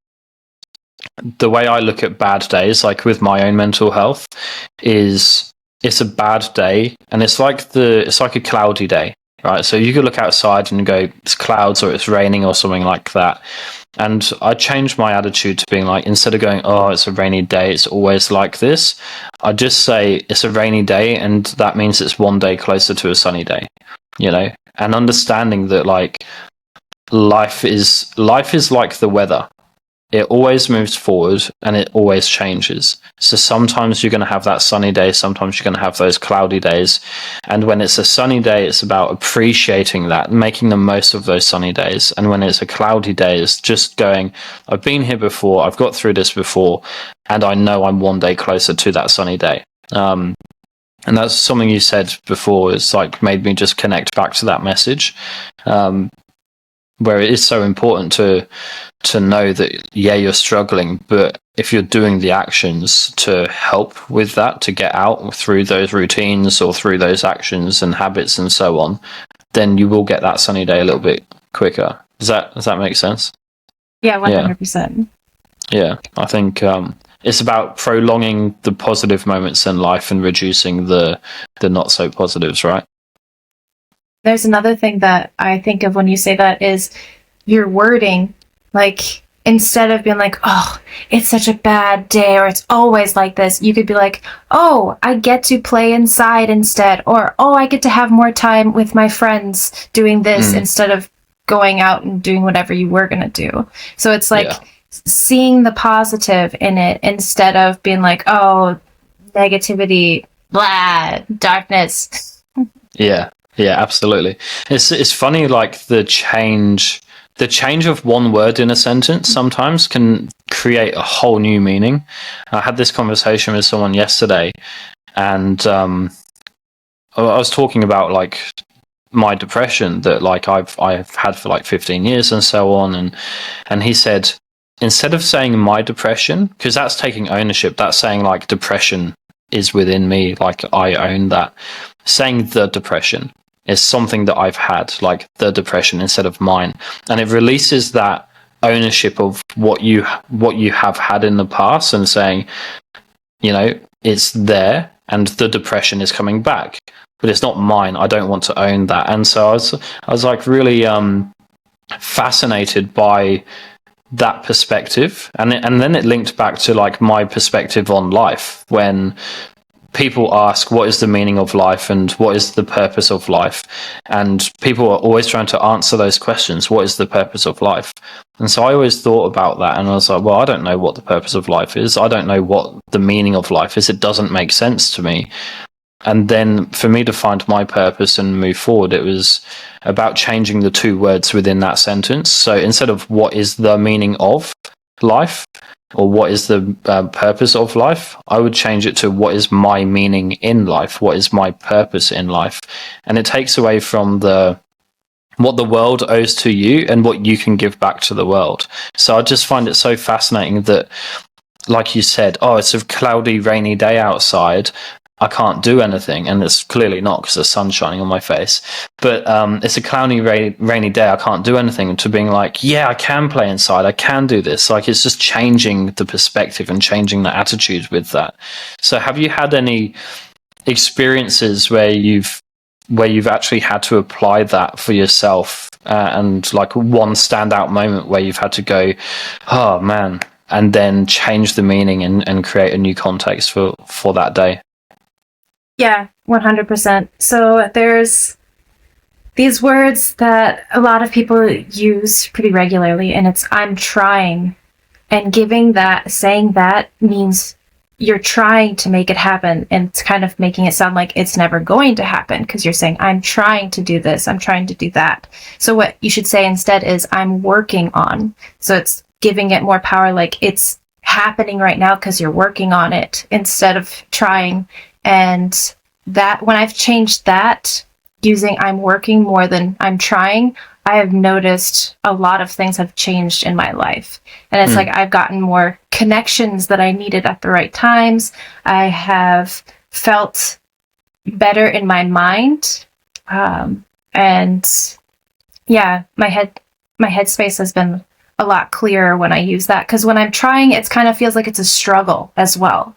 the way I look at bad days, like with my own mental health, is it's a bad day, and it's like a cloudy day, right? So you could look outside and go, it's clouds or it's raining or something like that. And I changed my attitude to being like, instead of going, oh, it's a rainy day, it's always like this, I just say it's a rainy day, and that means it's one day closer to a sunny day, and understanding that like life is like the weather. It always moves forward and it always changes. So sometimes you're going to have that sunny day, sometimes you're going to have those cloudy days. And when it's a sunny day, it's about appreciating that, making the most of those sunny days. And when it's a cloudy day, it's just going, I've been here before, I've got through this before, and I know I'm one day closer to that sunny day. And that's something you said before. It's like made me just connect back to that message. Where it is so important to know that, you're struggling, but if you're doing the actions to help with that, to get out through those routines or through those actions and habits and so on, then you will get that sunny day a little bit quicker. Does that make sense? Yeah, 100%. Yeah, I think it's about prolonging the positive moments in life and reducing the not so positives, right? There's another thing that I think of when you say that is your wording. Like, instead of being like, oh, it's such a bad day, or it's always like this, you could be like, oh, I get to play inside instead, or, oh, I get to have more time with my friends doing this instead of going out and doing whatever you were going to do. So it's like, seeing the positive in it instead of being like, oh, negativity, blah, darkness. Yeah, yeah, absolutely. It's funny, like the change of one word in a sentence sometimes can create a whole new meaning. I had this conversation with someone yesterday, and I was talking about like my depression that like I've had for like 15 years and so on, and he said, instead of saying my depression, because that's taking ownership, that's saying like depression is within me, like I own that. Saying the depression is something that I've had, like the depression instead of mine, and it releases that ownership of what you have had in the past, and saying, you know, it's there and the depression is coming back, but it's not mine. I don't want to own that. And so I was like really fascinated by that perspective, and then it linked back to like my perspective on life. When people ask what is the meaning of life and what is the purpose of life, and people are always trying to answer those questions, what is the purpose of life? And so I always thought about that, and I was like, well, I don't know what the purpose of life is. I don't know what the meaning of life is. It doesn't make sense to me. And then for me to find my purpose and move forward, it was about changing the two words within that sentence. So instead of what is the meaning of life, or what is the purpose of life, I would change it to what is my meaning in life, what is my purpose in life. And it takes away from what the world owes to you and what you can give back to the world. So I just find it so fascinating that, like you said, oh, it's a cloudy, rainy day outside, I can't do anything, and it's clearly not because the sun's shining on my face. But it's a cloudy, rainy day, I can't do anything, to being like, yeah, I can play inside, I can do this. Like, it's just changing the perspective and changing the attitude with that. So have you had any experiences where you've actually had to apply that for yourself, and like one standout moment where you've had to go, oh man, and then change the meaning and create a new context for that day? Yeah, 100%. So there's these words that a lot of people use pretty regularly, and it's I'm trying. And saying that means you're trying to make it happen, and it's kind of making it sound like it's never going to happen because you're saying, I'm trying to do this, I'm trying to do that. So what you should say instead is, I'm working on. So it's giving it more power, like it's happening right now because you're working on it instead of trying. And that when I've changed that, using I'm working more than I'm trying, I have noticed a lot of things have changed in my life. And it's like I've gotten more connections that I needed at the right times. I have felt better in my mind. And yeah, my headspace has been a lot clearer when I use that. Because when I'm trying, it kind of feels like it's a struggle as well.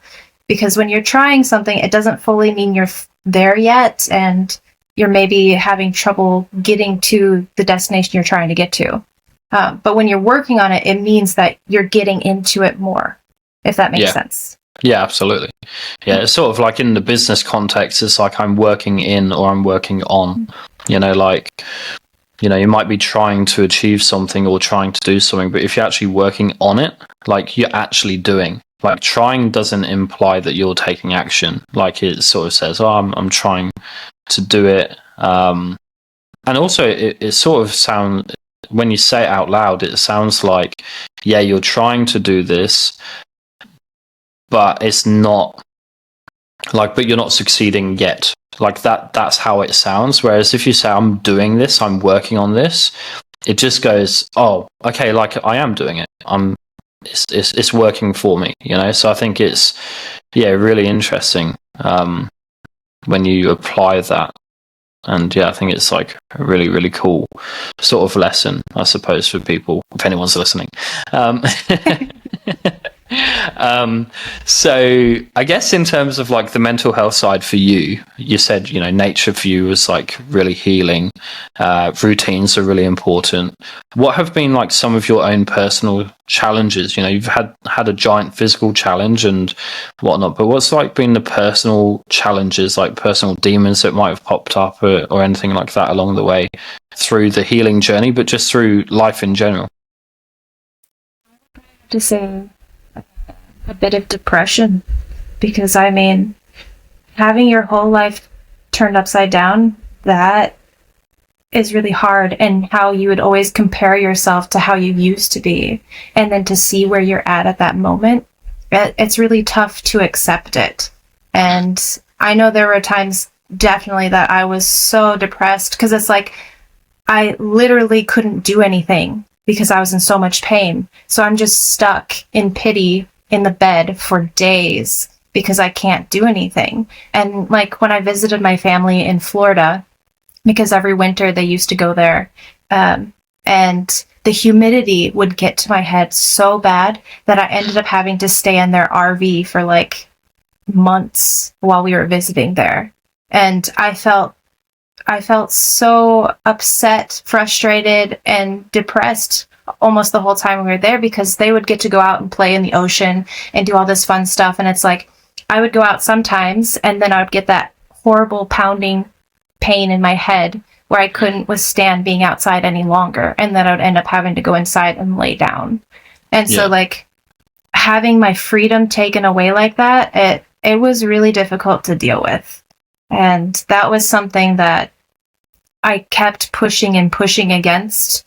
Because when you're trying something, it doesn't fully mean you're there yet, and you're maybe having trouble getting to the destination you're trying to get to. But when you're working on it, it means that you're getting into it more, if that makes sense. Yeah, absolutely. Yeah, it's sort of like in the business context, it's like I'm working in or I'm working on. You know, like, you know, you might be trying to achieve something or trying to do something, but if you're actually working on it, like you're actually doing. Like, trying doesn't imply that you're taking action. Like, it sort of says, oh, I'm trying to do it. And also, it sort of sounds, when you say it out loud, it sounds like, yeah, you're trying to do this, but it's not, like, but you're not succeeding yet. Like, that's how it sounds. Whereas if you say, I'm doing this, I'm working on this, it just goes, oh, okay, like, I am doing it. It's working for me, you know. So I think it's really interesting when you apply that, and I think it's like a really, really cool sort of lesson, I suppose, for people, if anyone's listening. So I guess in terms of like the mental health side for you, you said, you know, nature for you was like really healing, routines are really important. What have been like some of your own personal challenges? You know, you've had a giant physical challenge and whatnot, but what's like been the personal challenges, like personal demons that might have popped up or anything like that along the way through the healing journey, but just through life in general? to say a bit of depression, because I mean, having your whole life turned upside down, that is really hard, and how you would always compare yourself to how you used to be, and then to see where you're at that moment, it's really tough to accept it. And I know there were times definitely that I was so depressed, because it's like I literally couldn't do anything because I was in so much pain. So I'm just stuck in pity in the bed for days because I can't do anything. And like when I visited my family in Florida, because every winter they used to go there, and the humidity would get to my head so bad that I ended up having to stay in their RV for like months while we were visiting there. And I felt so upset, frustrated, and depressed almost the whole time we were there, because they would get to go out and play in the ocean and do all this fun stuff. And it's like, I would go out sometimes and then I would get that horrible pounding pain in my head where I couldn't withstand being outside any longer. And then I would end up having to go inside and lay down. And so like having my freedom taken away like that, it was really difficult to deal with. And that was something that I kept pushing and pushing against.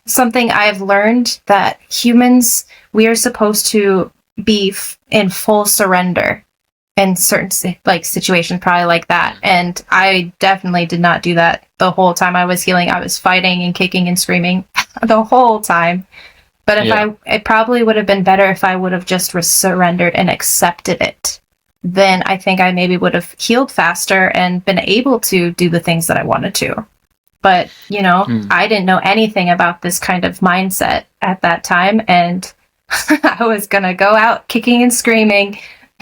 Something I've learned, that humans, we are supposed to be in full surrender in certain like situations, probably like that. And I definitely did not do that the whole time I was healing. I was fighting and kicking and screaming the whole time. But it probably would have been better if I would have just surrendered and accepted it. Then I think I maybe would have healed faster and been able to do the things that I wanted to. But, you know, I didn't know anything about this kind of mindset at that time. And I was going to go out kicking and screaming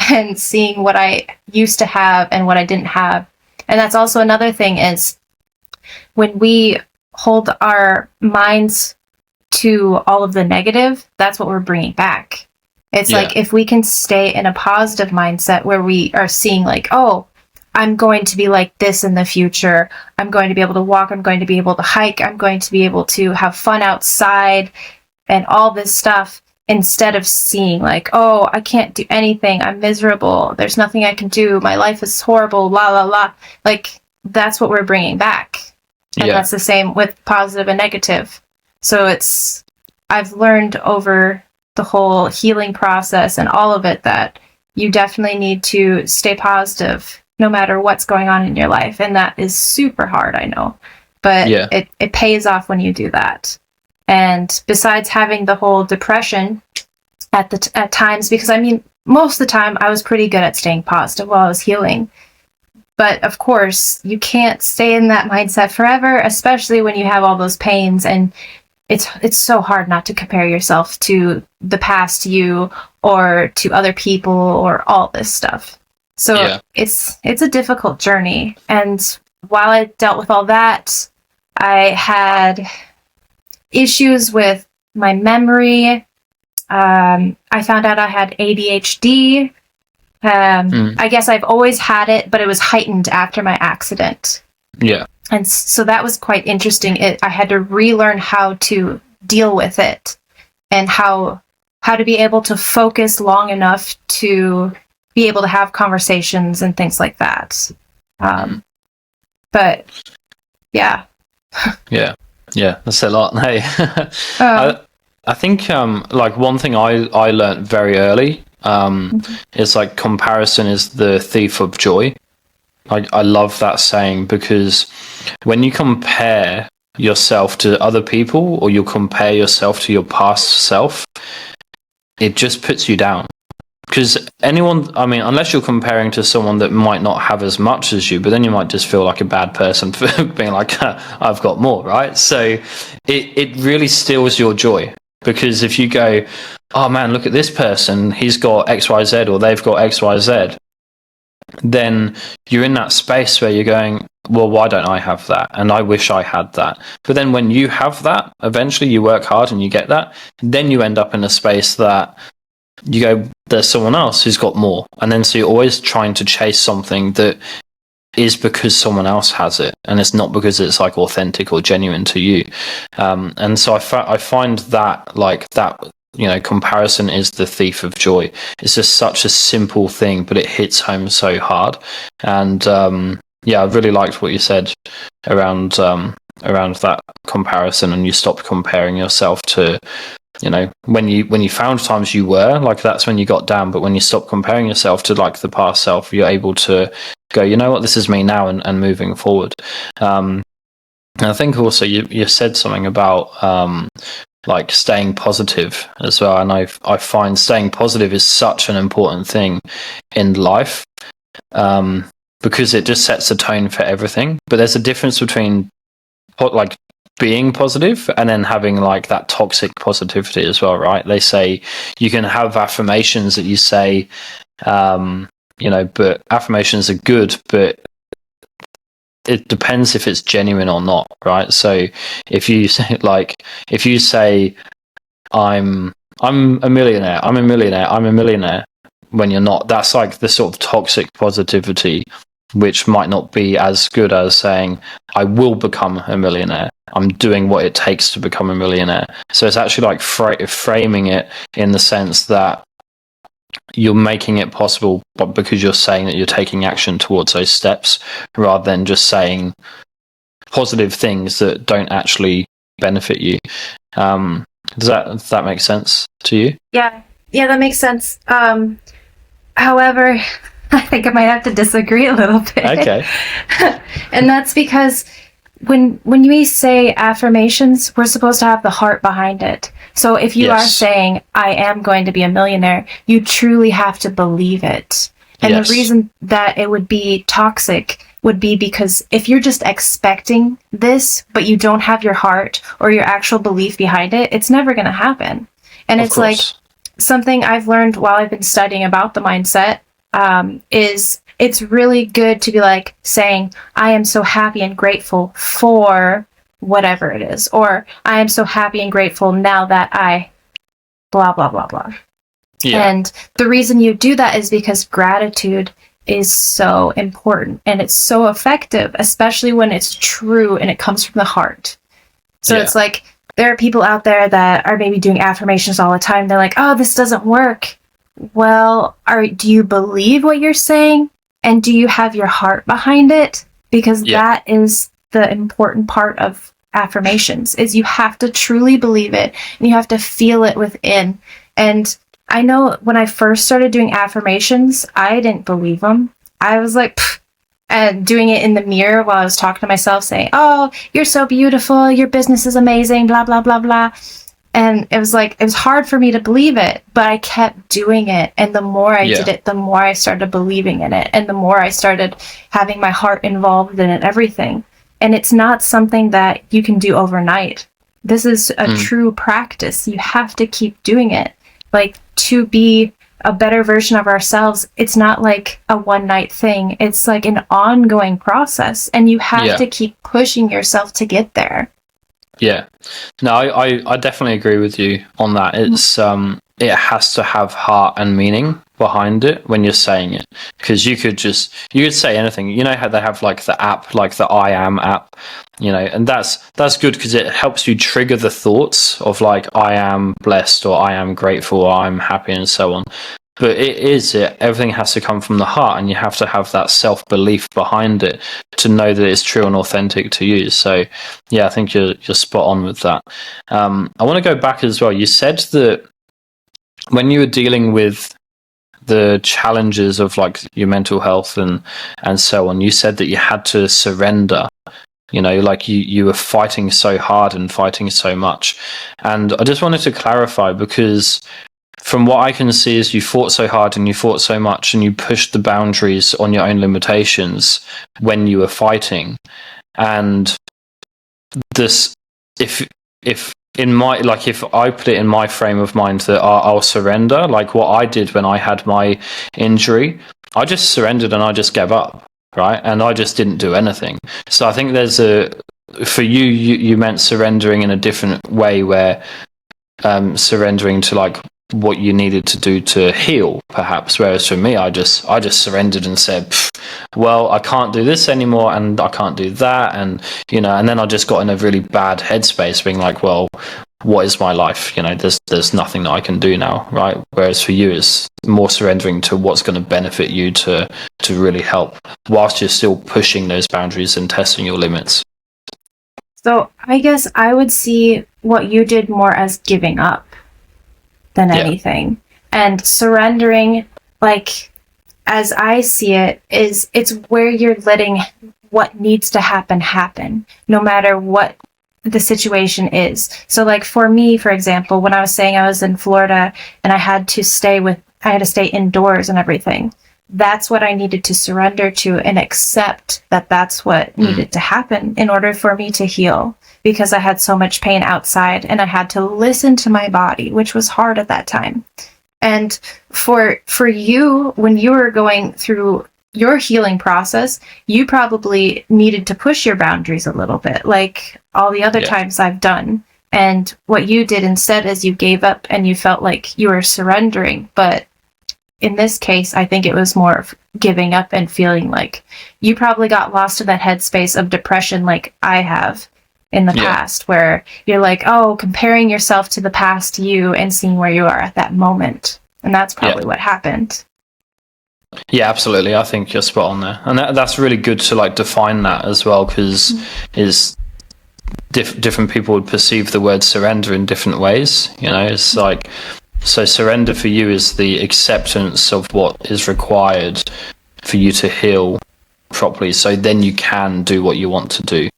and seeing what I used to have and what I didn't have. And that's also another thing, is when we hold our minds to all of the negative, that's what we're bringing back. It's like, if we can stay in a positive mindset where we are seeing like, oh, I'm going to be like this in the future. I'm going to be able to walk. I'm going to be able to hike. I'm going to be able to have fun outside and all this stuff, instead of seeing like, oh, I can't do anything. I'm miserable. There's nothing I can do. My life is horrible. La, la, la. Like, that's what we're bringing back. And that's the same with positive and negative. So I've learned over the whole healing process and all of it that you definitely need to stay positive no matter what's going on in your life. And that is super hard, I know. But it pays off when you do that. And besides having the whole depression at times, because I mean, most of the time I was pretty good at staying positive while I was healing. But of course, you can't stay in that mindset forever, especially when you have all those pains. And it's so hard not to compare yourself to the past you or to other people or all this stuff. So it's a difficult journey. And while I dealt with all that, I had issues with my memory. I found out I had ADHD. I guess I've always had it, but it was heightened after my accident. Yeah. And so that was quite interesting. I had to relearn how to deal with it, and how to be able to focus long enough to be able to have conversations and things like that. But yeah. Yeah, that's a lot. Hey, I think like one thing I learned very early is like comparison is the thief of joy. I love that saying, because when you compare yourself to other people, or you compare yourself to your past self, it just puts you down. Because unless you're comparing to someone that might not have as much as you, but then you might just feel like a bad person for being like, I've got more, right? So it really steals your joy. Because if you go, oh man, look at this person, he's got XYZ, or they've got XYZ, then you're in that space where you're going, well, why don't I have that? And I wish I had that. But then when you have that, eventually you work hard and you get that, then you end up in a space that you go, there's someone else who's got more. And then so you're always trying to chase something that is because someone else has it, and it's not because it's like authentic or genuine to you. And so I find that like that, you know, comparison is the thief of joy. It's just such a simple thing, but it hits home so hard. And yeah, I really liked what you said around that comparison, and you stopped comparing yourself to, you know, when you found times you were like, that's when you got down. But when you stop comparing yourself to like the past self, you're able to go, you know what, this is me now, and moving forward. And I think also you said something about like staying positive as well, and I find staying positive is such an important thing in life, because it just sets the tone for everything. But there's a difference between like being positive and then having like that toxic positivity as well, right? They say you can have affirmations that you say, you know, but affirmations are good, but it depends if it's genuine or not, right? So if you say I'm a millionaire, I'm a millionaire, I'm a millionaire, when you're not, that's like the sort of toxic positivity, which might not be as good as saying I will become a millionaire, I'm doing what it takes to become a millionaire. So it's actually like framing it in the sense that you're making it possible, but because you're saying that you're taking action towards those steps, rather than just saying positive things that don't actually benefit you. Does that make sense to you? Yeah, that makes sense. However, I think I might have to disagree a little bit. Okay. And that's because when we say affirmations, we're supposed to have the heart behind it. So if you are saying, I am going to be a millionaire, you truly have to believe it. And the reason that it would be toxic would be because if you're just expecting this, but you don't have your heart or your actual belief behind it, it's never going to happen. And it's like something I've learned while I've been studying about the mindset, is it's really good to be like saying, I am so happy and grateful for whatever it is, or I am so happy and grateful now that I blah, blah, blah, blah. Yeah. And the reason you do that is because gratitude is so important and it's so effective, especially when it's true and it comes from the heart. So it's like, there are people out there that are maybe doing affirmations all the time. They're like, oh, this doesn't work. Well, do you believe what you're saying? And do you have your heart behind it? Because that is the important part of affirmations, is you have to truly believe it and you have to feel it within. And I know when I first started doing affirmations, I didn't believe them. I was like, pfft, and doing it in the mirror while I was talking to myself, saying, oh, you're so beautiful, your business is amazing, blah, blah, blah, blah. And it was like, it was hard for me to believe it, but I kept doing it. And the more I did it, the more I started believing in it. And the more I started having my heart involved in it, everything. And it's not something that you can do overnight. This is a true practice. You have to keep doing it. Like, to be a better version of ourselves, it's not like a one-night thing. It's like an ongoing process. And you have to keep pushing yourself to get there. Yeah, no, I definitely agree with you on that. It's it has to have heart and meaning behind it when you're saying it, because you could say anything. You know how they have like the app, like the I Am app, you know, and that's good because it helps you trigger the thoughts of like I am blessed or I am grateful or I'm happy and so on. But everything has to come from the heart, and you have to have that self-belief behind it to know that it's true and authentic to you. So, yeah, I think you're spot on with that. I want to go back as well. You said that when you were dealing with the challenges of like your mental health and so on, you said that you had to surrender. You know, like you were fighting so hard and fighting so much. And I just wanted to clarify, because from what I can see is you fought so hard and you fought so much and you pushed the boundaries on your own limitations when you were fighting. And this, if I put it in my frame of mind that I'll surrender, like what I did when I had my injury, I just surrendered and I just gave up, right? And I just didn't do anything. So I think for you meant surrendering in a different way, where surrendering to like what you needed to do to heal, perhaps. Whereas for me, I just surrendered and said, well, I can't do this anymore, and I can't do that, and and then I just got in a really bad headspace, being like, well, what is my life? There's nothing that I can do now, right? Whereas for you, it's more surrendering to what's going to benefit you to really help, whilst you're still pushing those boundaries and testing your limits. So I guess I would see what you did more as giving up than anything. And surrendering, like, as I see it, it's where you're letting what needs to happen, no matter what the situation is. So, like, for me, for example, when I was saying I was in Florida and I had to stay indoors and everything, that's what I needed to surrender to and accept that that's what needed to happen in order for me to heal, because I had so much pain outside and I had to listen to my body, which was hard at that time. And for you, when you were going through your healing process, you probably needed to push your boundaries a little bit, like all the other times I've done. And what you did instead is you gave up and you felt like you were surrendering. But in this case, I think it was more of giving up and feeling like you probably got lost in that headspace of depression like I have in the past, where you're like, oh, comparing yourself to the past you and seeing where you are at that moment. And that's probably what happened. Yeah, absolutely. I think you're spot on there. And that's really good to like define that as well, because different people would perceive the word surrender in different ways. It's like, so surrender for you is the acceptance of what is required for you to heal properly, so then you can do what you want to do,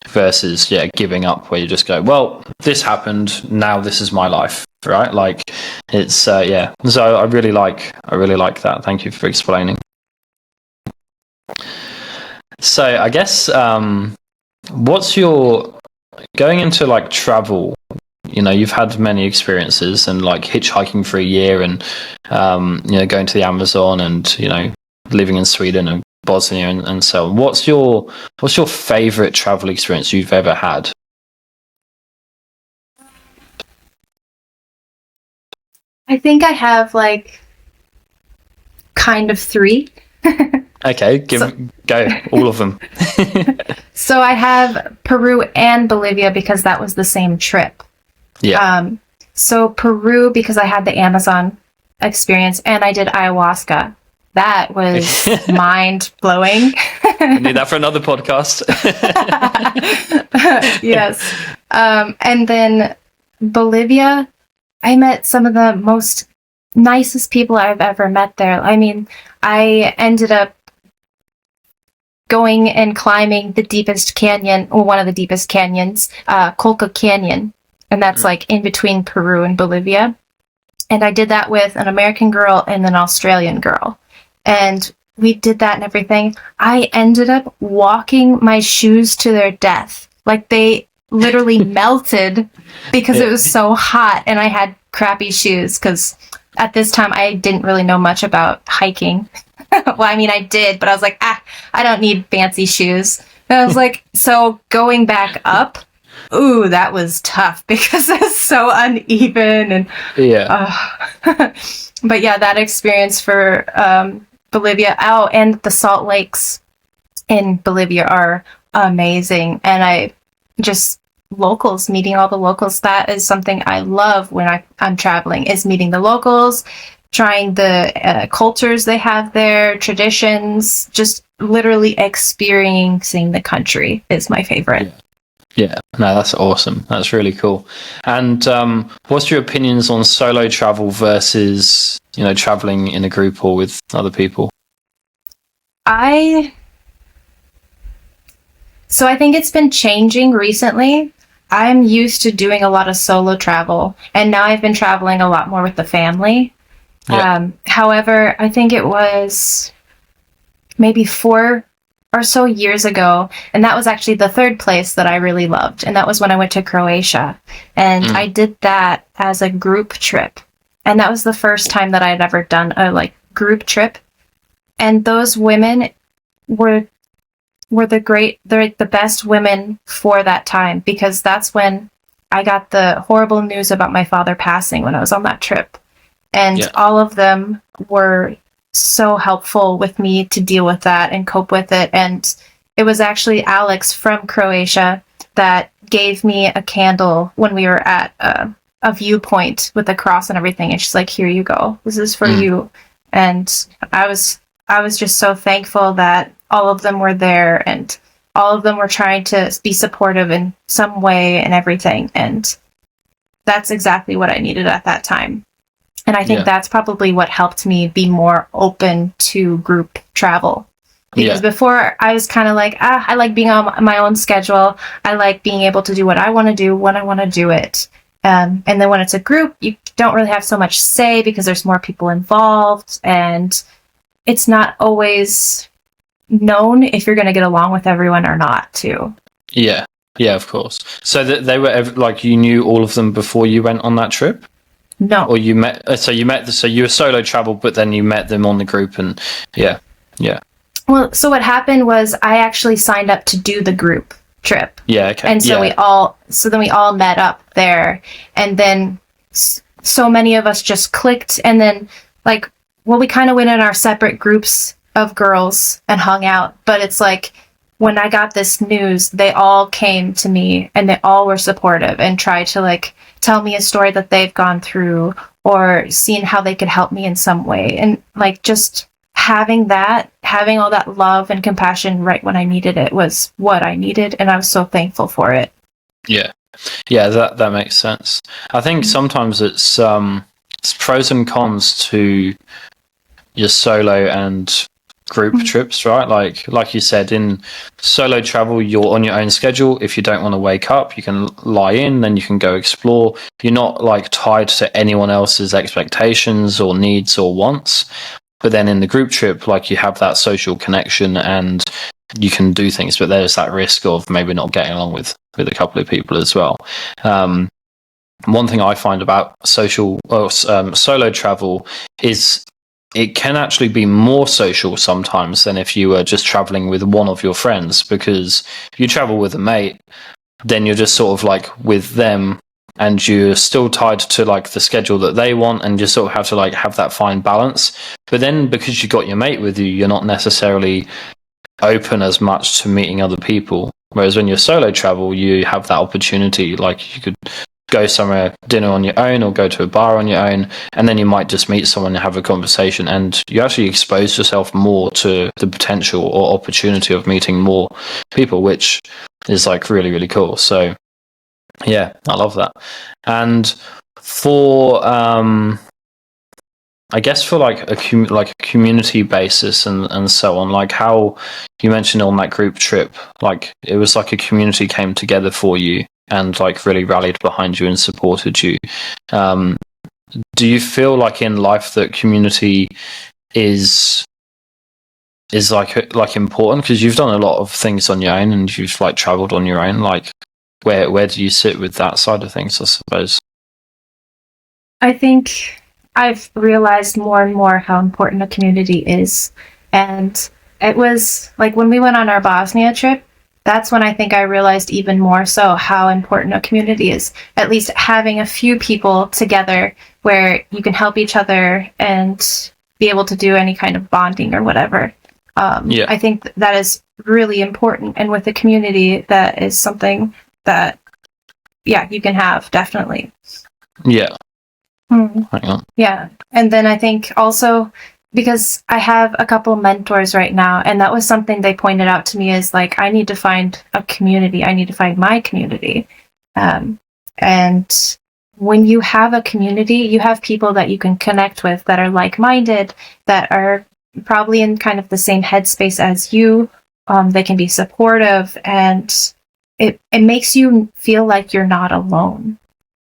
versus giving up, where you just go, well, this happened, now this is my life, right? Like, it's so I really like that. Thank you for explaining. So I guess what's your, going into like travel, you've had many experiences, and like hitchhiking for a year, and going to the Amazon, and living in Sweden and Bosnia and so on. What's your favorite travel experience you've ever had? I think I have like kind of three. Okay, go all of them. So I have Peru and Bolivia because that was the same trip. Yeah. So Peru, because I had the Amazon experience and I did ayahuasca. That was mind blowing. I need that for another podcast. Yes. And then Bolivia, I met some of the most nicest people I've ever met there. I mean, I ended up going and climbing the deepest canyon, or one of the deepest canyons, Colca Canyon. And that's like in between Peru and Bolivia. And I did that with an American girl and an Australian girl. And we did that and everything. I ended up walking my shoes to their death. Like, they literally melted because it was so hot, and I had crappy shoes because at this time I didn't really know much about hiking. Well, I mean, I did, but I was like, I don't need fancy shoes. And I was like, so going back up, ooh, that was tough because it's so uneven. And but yeah, that experience for Bolivia. Oh, and the salt lakes in Bolivia are amazing. And I just, locals, meeting all the locals, that is something I love when I'm traveling, is meeting the locals, trying the cultures they have there, traditions, just literally experiencing the country is my favorite. Yeah, no, that's awesome. That's really cool. And what's your opinions on solo travel versus, traveling in a group or with other people? So I think it's been changing recently. I'm used to doing a lot of solo travel, and now I've been traveling a lot more with the family. Yeah. However, I think it was maybe 4 or so years ago, and that was actually the third place that I really loved, and that was when I went to Croatia, and I did that as a group trip, and that was the first time that I had ever done a group trip, and those women were they're the best women for that time, because that's when I got the horrible news about my father passing when I was on that trip. And Yeah. all of them were so helpful with me to deal with that and cope with it. And it was actually Alex from Croatia that gave me a candle when we were at a viewpoint with a cross and everything. And she's like, here you go. This is for you. And I was just so thankful that all of them were there and all of them were trying to be supportive in some way and everything. And that's exactly what I needed at that time. And I think that's probably what helped me be more open to group travel. Because before I was kind of like, I like being on my own schedule. I like being able to do what I want to do when I want to do it. And then when it's a group, you don't really have so much say because there's more people involved. And it's not always known if you're going to get along with everyone or not, too. Yeah, of course. So they were like, you knew all of them before you went on that trip? No. Or you met? So you were solo travel, but then you met them on the group, and yeah. Well, so what happened was I actually signed up to do the group trip. Yeah. Okay. And so then we all met up there, and then so many of us just clicked, and then we kind of went in our separate groups of girls and hung out. But it's like when I got this news, they all came to me and they all were supportive and tried to tell me a story that they've gone through or seen how they could help me in some way. And just having all that love and compassion right when I needed it was what I needed. And I was so thankful for it. Yeah, that makes sense. I think sometimes it's pros and cons to your solo and group trips, right? Like you said, in solo travel, you're on your own schedule. If you don't want to wake up, you can lie in, then you can go explore. You're not tied to anyone else's expectations or needs or wants. But then in the group trip, you have that social connection and you can do things, but there's that risk of maybe not getting along with a couple of people as well. One thing I find about solo travel is it can actually be more social sometimes than if you were just traveling with one of your friends, because if you travel with a mate, then you're just sort of with them and you're still tied to the schedule that they want, and you sort of have to have that fine balance. But then because you got your mate with you, you're not necessarily open as much to meeting other people. Whereas when you're solo travel, you have that opportunity. You could go somewhere, dinner on your own, or go to a bar on your own, and then you might just meet someone and have a conversation, and you actually expose yourself more to the potential or opportunity of meeting more people, which is really, really cool. So yeah, I love that. And for I guess for a community basis and so on, how you mentioned on that group trip, it was a community came together for you and really rallied behind you and supported you. Do you feel in life that community is important? Because you've done a lot of things on your own and you've traveled on your own. Where do you sit with that side of things, I suppose? I think I've realized more and more how important a community is. And it was when we went on our Bosnia trip, that's when I think I realized even more so how important a community is. At least having a few people together where you can help each other and be able to do any kind of bonding or whatever. I think that is really important. And with a community, that is something that, you can have, definitely. Yeah. Hang on. Yeah. And then I think also, because I have a couple mentors right now, and that was something they pointed out to me is I need to find a community. I need to find my community. And when you have a community, you have people that you can connect with that are like-minded, that are probably in kind of the same headspace as you. They can be supportive, and it makes you feel like you're not alone.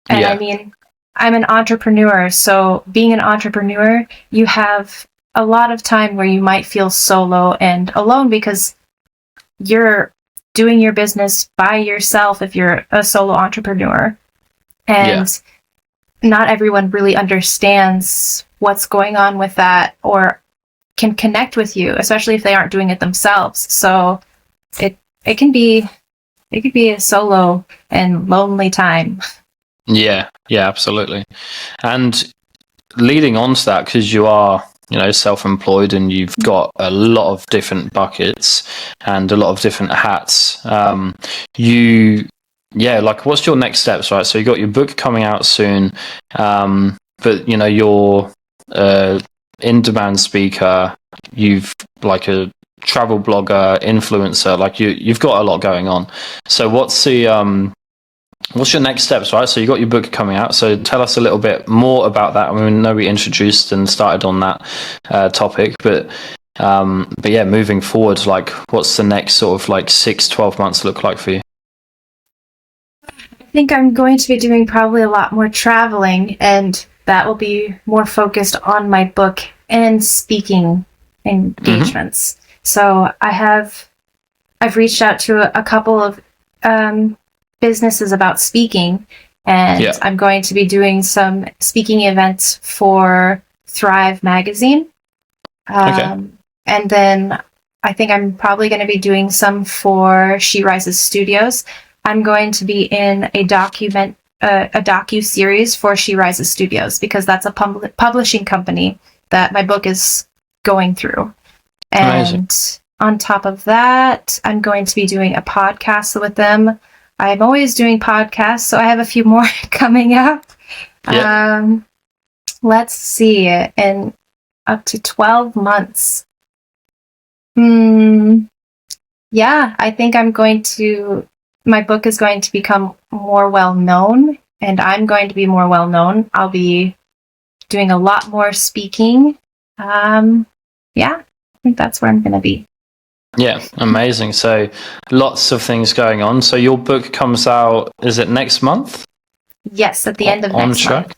And I mean, I'm an entrepreneur, so being an entrepreneur, you have a lot of time where you might feel solo and alone because you're doing your business by yourself if you're a solo entrepreneur. And not everyone really understands what's going on with that or can connect with you, especially if they aren't doing it themselves. So it can be a solo and lonely time. Yeah, absolutely. And leading on to that, because you are, self-employed and you've got a lot of different buckets and a lot of different hats. What's your next steps, right? So you got your book coming out soon, but you're in-demand speaker. You've like a travel blogger, influencer. Like you've got a lot going on. So what's your next steps, right? So you got your book coming out. So tell us a little bit more about that. I mean, I know we introduced and started on that topic, but yeah, moving forward, like what's the next sort of like 6-12 months look like for you? I think I'm going to be doing probably a lot more traveling, and that will be more focused on my book and speaking engagements. Mm-hmm. So I've reached out to a couple of businesses about speaking, and I'm going to be doing some speaking events for Thrive magazine. And then I think I'm probably going to be doing some for She Rises Studios. I'm going to be in a docu-series for She Rises Studios, because that's a publishing company that my book is going through. Amazing. And on top of that, I'm going to be doing a podcast with them. I'm always doing podcasts, so I have a few more coming up. Yeah. Let's see, in up to 12 months. Yeah, I think my book is going to become more well-known, and I'm going to be more well-known. I'll be doing a lot more speaking. Yeah, I think that's where I'm going to be. Yeah, amazing. So lots of things going on. So your book comes out, is it next month? Yes, at the end of next month.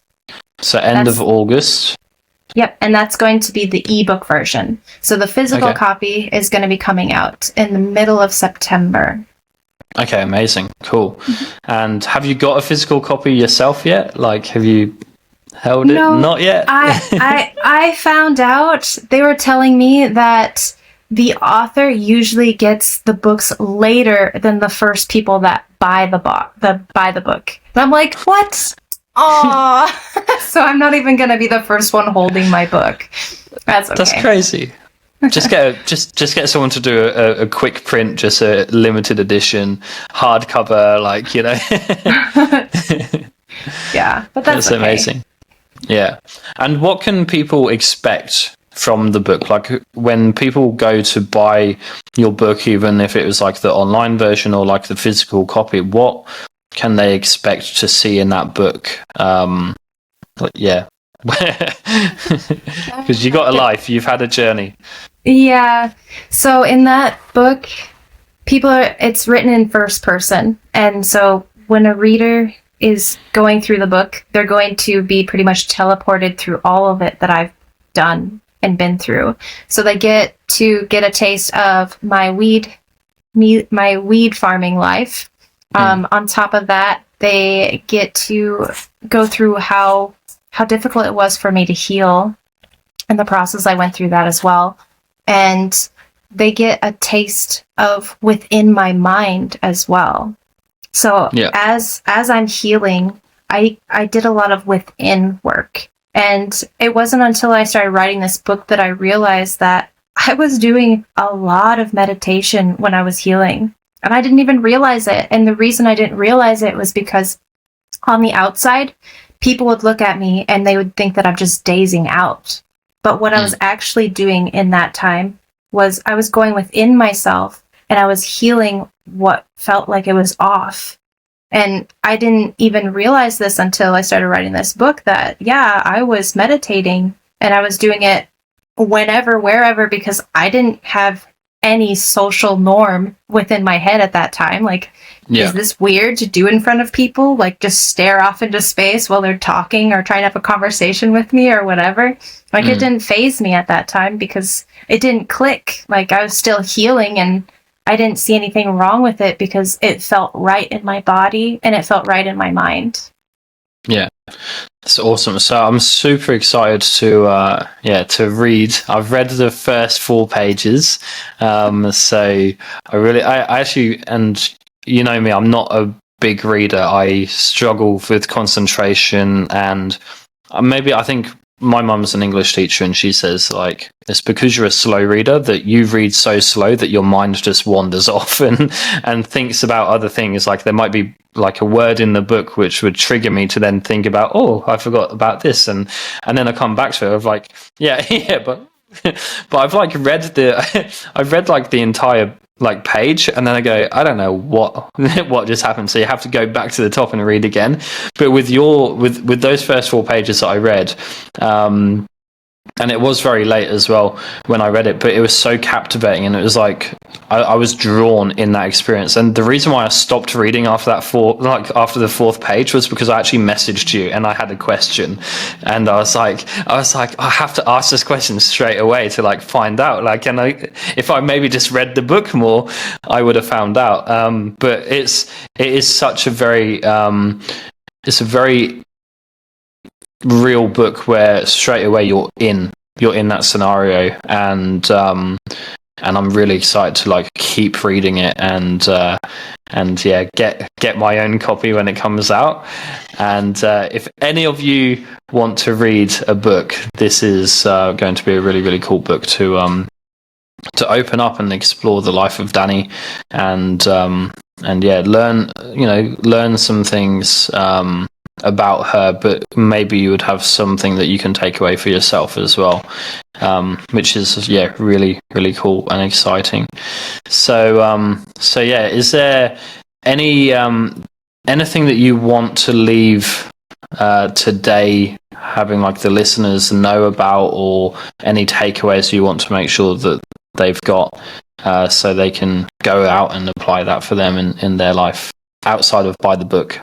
So end of August. Yep, and that's going to be the ebook version. So the physical copy is going to be coming out in the middle of September. Okay, amazing. Cool. Mm-hmm. And have you got a physical copy yourself yet? Like, have you held it? Not yet? I found out, they were telling me that the author usually gets the books later than the first people that buy the book. And I'm like, what? Aww. So I'm not even going to be the first one holding my book. That's okay. That's crazy. Just get someone to do a quick print, just a limited edition hardcover, Yeah, but that's okay. Amazing. Yeah. And what can people expect from the book? Like when people go to buy your book, even if it was like the online version or like the physical copy, what can they expect to see in that book? Because you got a life, you've had a journey. Yeah. So in that book, it's written in first person. And so when a reader is going through the book, they're going to be pretty much teleported through all of it that I've done and been through. So they get a taste of my weed farming life. On top of that, they get to go through how difficult it was for me to heal, and the process I went through that as well. And they get a taste of within my mind as well. So as I'm healing, I did a lot of within work. And it wasn't until I started writing this book that I realized that I was doing a lot of meditation when I was healing. And I didn't even realize it. And the reason I didn't realize it was because on the outside, people would look at me and they would think that I'm just dazing out. But what I was actually doing in that time was I was going within myself and I was healing what felt like it was off. And I didn't even realize this until I started writing this book, that, I was meditating and I was doing it whenever, wherever, because I didn't have any social norm within my head at that time. Like, is this weird to do in front of people? Like, just stare off into space while they're talking or trying to have a conversation with me or whatever. Like, it didn't faze me at that time because it didn't click. Like, I was still healing and I didn't see anything wrong with it because it felt right in my body and it felt right in my mind. Yeah, that's awesome. So I'm super excited to read. I've read the first 4 pages. So I actually, and you know me, I'm not a big reader. I struggle with concentration, and I think my mum's an English teacher, and she says, like, it's because you're a slow reader that you read so slow that your mind just wanders off and thinks about other things. Like, there might be like a word in the book which would trigger me to then think about, oh, I forgot about this, and then I come back to it of like, yeah, yeah, but I've like read I've read like the entire like page, and then I go, I don't know what just happened. So you have to go back to the top and read again. But with those first 4 pages that I read, and it was very late as well when I read it, but it was so captivating, and it was like I was drawn in that experience. And the reason why I stopped reading after after the 4th page was because I actually messaged you and I had a question, and I was like I have to ask this question straight away to like find out, like, and if I maybe just read the book more, I would have found out. But it is such a very it's a very real book where straight away you're in that scenario, and I'm really excited to like keep reading it, and yeah, get my own copy when it comes out. And if any of you want to read a book, this is going to be a really, really cool book to open up and explore the life of Dani, and yeah, learn some things about her, but maybe you would have something that you can take away for yourself as well, which is really, really cool and exciting. So yeah, is there any anything that you want to leave today, having like the listeners know about, or any takeaways you want to make sure that they've got, so they can go out and apply that for them in their life, outside of buy the book.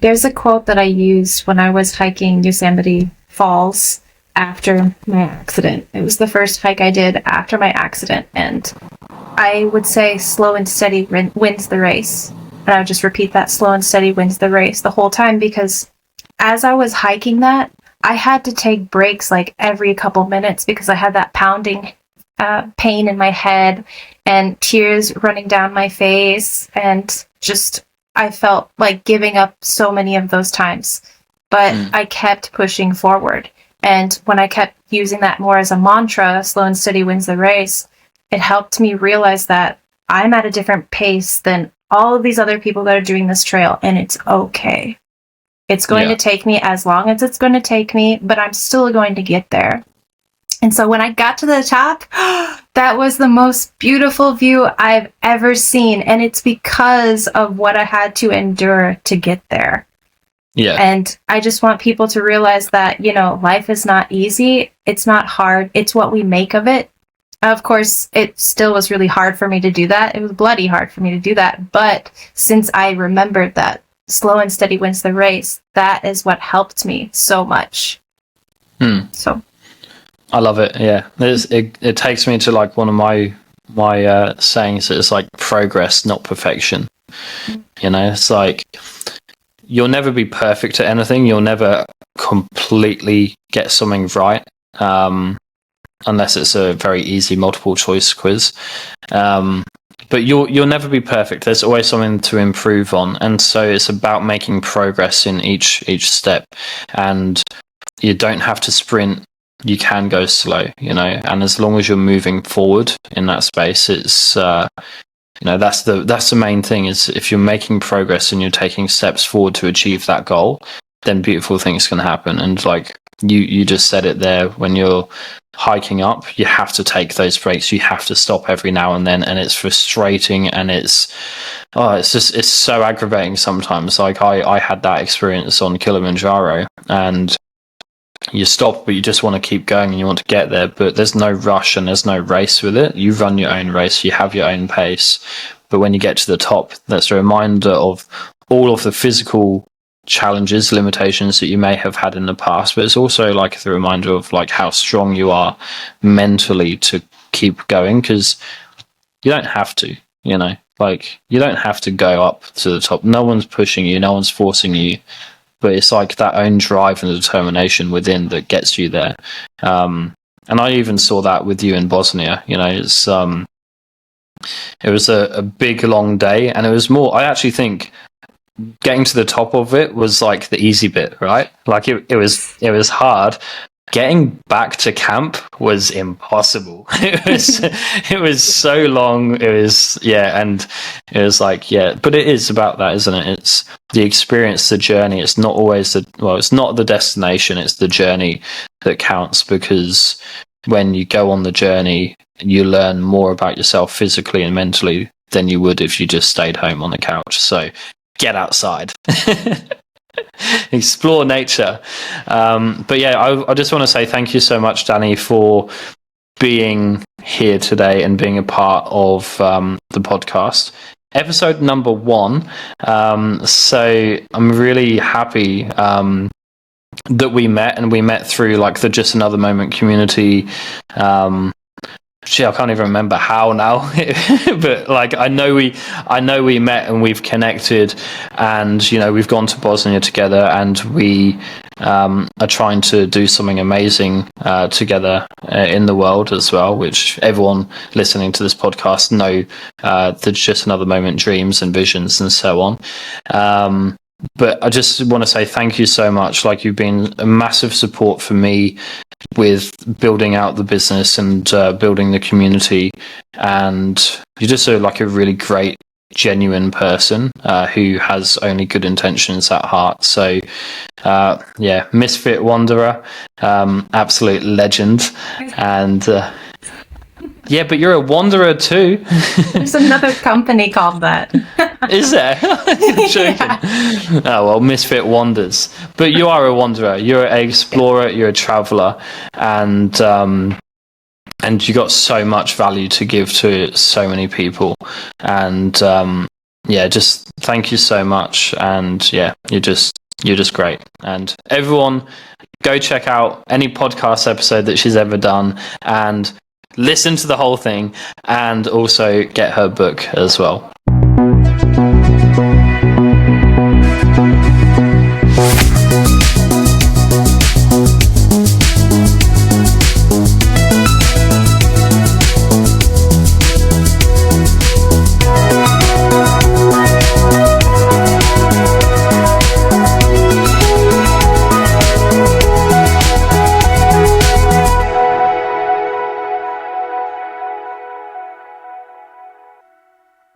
There's a quote that I used when I was hiking Yosemite Falls after my accident. It was the first hike I did after my accident, and I would say slow and steady wins the race. And I would just repeat that, slow and steady wins the race, the whole time, because as I was hiking that, I had to take breaks like every couple minutes because I had that pounding pain in my head and tears running down my face, and just I felt like giving up so many of those times, but I kept pushing forward. And when I kept using that more as a mantra, slow and steady wins the race, it helped me realize that I'm at a different pace than all of these other people that are doing this trail, and it's okay. It's going to take me as long as it's going to take me, but I'm still going to get there. And so when I got to the top, that was the most beautiful view I've ever seen. And it's because of what I had to endure to get there. Yeah. And I just want people to realize that, life is not easy. It's not hard. It's what we make of it. Of course, it still was really hard for me to do that. It was bloody hard for me to do that. But since I remembered that slow and steady wins the race, that is what helped me so much. So I love it. Yeah, it takes me to like one of my sayings. It's like progress, not perfection. It's like you'll never be perfect at anything. You'll never completely get something right, unless it's a very easy multiple choice quiz. But you'll never be perfect. There's always something to improve on, and so it's about making progress in each step. And you don't have to sprint. You can go slow, and as long as you're moving forward in that space, it's that's the main thing. Is if you're making progress and you're taking steps forward to achieve that goal, then beautiful things can happen. And like you just said it there, when you're hiking up, you have to take those breaks. You have to stop every now and then, and it's frustrating, and it's so aggravating sometimes. Like I had that experience on Kilimanjaro, and you stop, but you just want to keep going and you want to get there, but there's no rush and there's no race with it. You run your own race, you have your own pace, but when you get to the top, that's a reminder of all of the physical challenges, limitations that you may have had in the past, but it's also like the reminder of like how strong you are mentally to keep going, because you don't have to, like you don't have to go up to the top. No one's pushing you, no one's forcing you. But it's like that own drive and determination within that gets you there. And I even saw that with you in Bosnia. It's it was a big long day, and it was more. I actually think getting to the top of it was like the easy bit, right? Like it was hard. Getting back to camp was impossible. It was so long. And it was like, but it is about that, isn't it? It's the experience, the journey. It's not always it's not the destination, it's the journey that counts, because when you go on the journey, you learn more about yourself physically and mentally than you would if you just stayed home on the couch. So get outside. Explore nature. But I just want to say thank you so much, Dani, for being here today and being a part of the podcast. Episode number 1. So I'm really happy that we met through like the Just Another Moment community. I can't even remember how now, but like I know we met and we've connected, and we've gone to Bosnia together, and we are trying to do something amazing together in the world as well, which everyone listening to this podcast know the Just Another Moment dreams and visions and so on. But I just want to say thank you so much. Like, you've been a massive support for me with building out the business and building the community. And you're just a really great, genuine person who has only good intentions at heart. So, Misfit Wanderer, absolute legend. And but you're a wanderer too. There's another company called that. Is there? You're joking. Oh well, Misfit Wanders. But you are a wanderer. You're an explorer. You're a traveller, and you got so much value to give to so many people. And just thank you so much. And you're just great. And everyone, go check out any podcast episode that she's ever done, and listen to the whole thing, and also get her book as well.